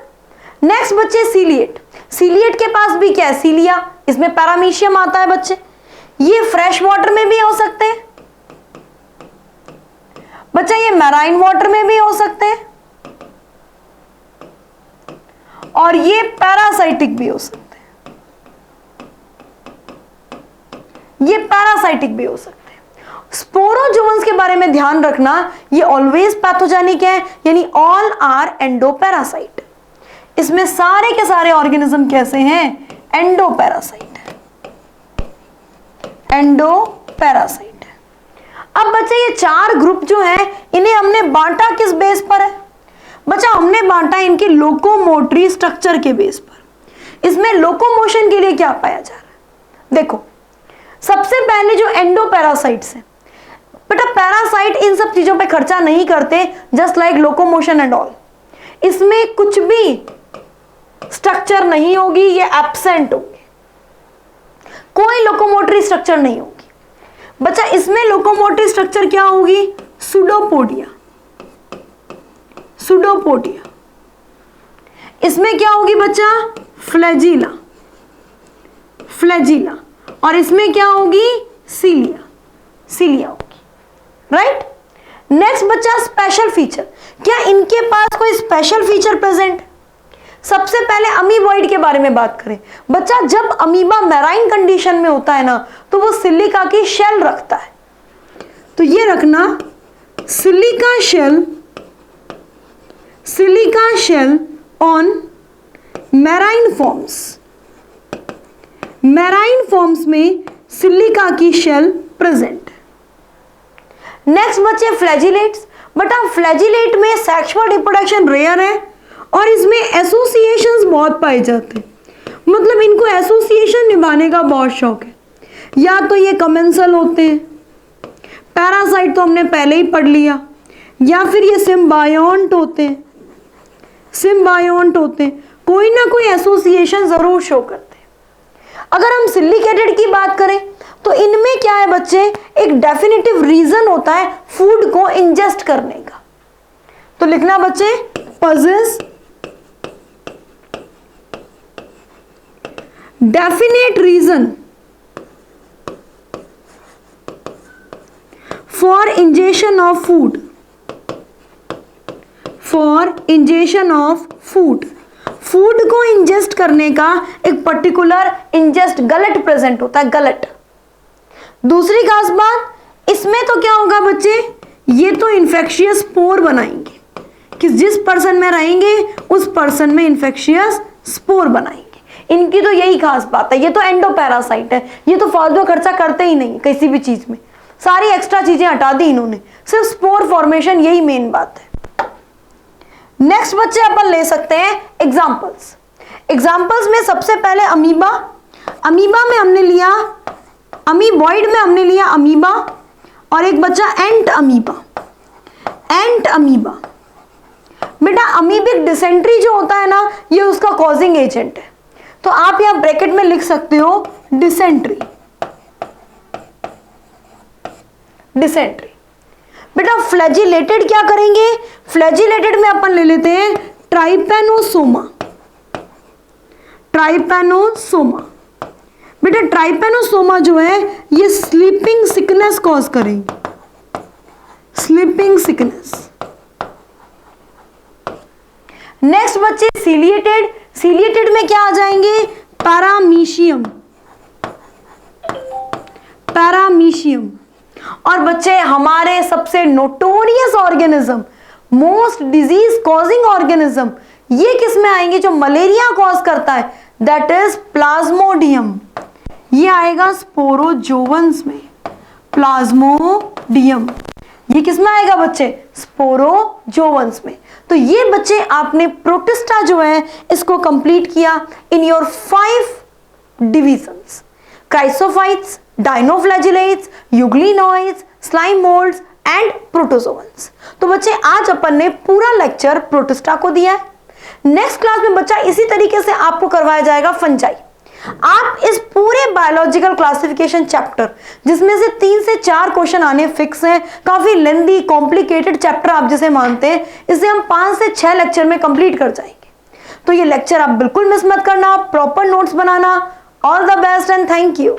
Next बच्चे सीलिएट। सीलिएट के पास भी क्या है? सीलिया, इसमें पैरामीशियम आता है बच्चे। ये फ्रेश वाटर में भी हो सकते हैं बच्चा, ये मैराइन वाटर में भी हो सकते हैं, और ये पैरासाइटिक भी हो सकते हैं। ये पैरासाइटिक भी हो सकते हैं। स्पोरोजोवंस के बारे में ध्यान रखना, ये ऑलवेज पैथोजेनिक है, यानी ऑल आर एंडोपैरासाइट। इसमें सारे के सारे ऑर्गेनिज्म कैसे हैं? Endoparasite, endoparasite. अब बच्चे ये 4 ग्रुप जो है इन्हें हमने बांटा किस बेस पर है? बच्चा हमने बांटा इनके लोकोमोटरी स्ट्रक्चर के बेस पर। इसमें लोकोमोशन के लिए क्या पाया जा रहा है? देखो सबसे पहले जो एंडोपैरासाइट्स हैं बेटा, पैरासाइट इन सब चीजों पे खर्चा नहीं करते, just like locomotion and all. इसमें कुछ भी स्ट्रक्चर नहीं होगी, ये एब्सेंट होगी, कोई लोकोमोटरी स्ट्रक्चर नहीं होगी बच्चा। इसमें लोकोमोटरी स्ट्रक्चर क्या होगी? Pseudopodia, pseudopodia. इसमें क्या होगी बच्चा? Flagella, flagella. और इसमें क्या होगी? सीलिया, सीलिया होगी, राइट? नेक्स्ट बच्चा स्पेशल फीचर। क्या इनके पास कोई स्पेशल फीचर प्रेजेंट? सबसे पहले अमीबॉइड के बारे में बात करें बच्चा, जब अमीबा मैराइन कंडीशन में होता है ना तो वो सिलिका की शेल रखता है। तो ये रखना silica shell, silica shell on marine forms. Marine forms में सिलिका की शेल प्रेजेंट। नेक्स्ट बच्चे फ्लैजिलेट्स। बटा फ्लैजिलेट में सेक्सुअल रिप्रोडक्शन रेयर है और इसमें एसोसिएशंस बहुत पाए जाते हैं, मतलब इनको एसोसिएशन निभाने का बहुत शौक है। या तो ये कमेंसल होते हैं, पैरासाइट तो हमने पहले ही पढ़ लिया, या फिर ये सिम्बायोंट होते हैं, सिम्बायोंट होते हैं, कोई ना कोई एसोसिएशन जरूर शो करते हैं। अगर हम सिलिकेटेड की बात करें तो इनमें क्या है बच्चे? एक डेफिनेटिव रीजन होता है फूड को इंजेस्ट करने का। तो लिखना बच्चे possess definite reason for ingestion of food, for ingestion of food. Food को इंजेस्ट करने का एक पर्टिकुलर इंजेस्ट गलत प्रेजेंट होता है, गलत। दूसरी खास बात, इसमें तो क्या होगा बच्चे, ये तो इन्फेक्शियस स्पोर बनाएंगे कि जिस पर्सन में रहेंगे उस पर्सन में इन्फेक्शियस स्पोर बनाएंगे। इनकी तो यही खास बात है, ये तो एंडोपैरासाइट है, ये तो फालतू खर्चा करते ही नहीं किसी भी चीज में, सारी एक्स्ट्रा चीजें हटा दी इन्होंने, सिर्फ स्पोर फॉर्मेशन, यही मेन बात है। नेक्स्ट बच्चे अपन ले सकते हैं एग्जाम्पल्स। एग्जाम्पल्स में सबसे पहले अमीबा। अमीबा में हमने लिया, अमीबॉइड में हमने लिया अमीबा, और एक बच्चा एंट अमीबा। एंट अमीबा बेटा, अमीबिक डिसेंट्री जो होता है ना, ये उसका कॉजिंग एजेंट है, तो आप यहां ब्रैकेट में लिख सकते हो डिसेंट्री। डिसेंट्री बेटा, फ्लैजिलेटेड क्या करेंगे, फ्लैजिलेटेड में अपन ले लेते हैं ट्राइपैनोसोमा। ट्राइपैनोसोमा बेटा, ट्राइपैनोसोमा जो है ये स्लीपिंग सिकनेस कॉज करेंगे, स्लीपिंग सिकनेस। नेक्स्ट बच्चे सीलिएटेड। सीलिएटेड में क्या आ जाएंगे, पैरामीशियम। पैरामीशियम। और बच्चे हमारे सबसे notorious organism, most disease causing organism, ये किस में आएंगे, जो मलेरिया कॉज करता है, दैट इज प्लाज्मोडियम। ये आएगा स्पोरोजोवंस में, प्लाज्मोडियम। ये किस में आएगा बच्चे, स्पोरोजोवंस में। तो ये बच्चे आपने प्रोटिस्टा जो है इसको कंप्लीट किया in your 5 divisions, chrysophytes, dinoflagellates, euglenoids, slime moulds and protozoans. तो बच्चे आज अपन ने पूरा लेक्चर प्रोटिस्टा को दिया है। नेक्स्ट क्लास में बच्चा इसी तरीके से आपको करवाया जाएगा फंजाई। आप इस पूरे बायोलॉजिकल क्लासिफिकेशन चैप्टर, जिसमें से 3 से 4 क्वेश्चन आने फिक्स हैं, काफी लेंदी कॉम्प्लिकेटेड चैप्टर आप जिसे मानते हैं, इसे हम 5 से 6 लेक्चर में कंप्लीट कर जाएंगे। तो ये लेक्चर आप बिल्कुल मिस मत करना, proper notes banana. All the best and thank you.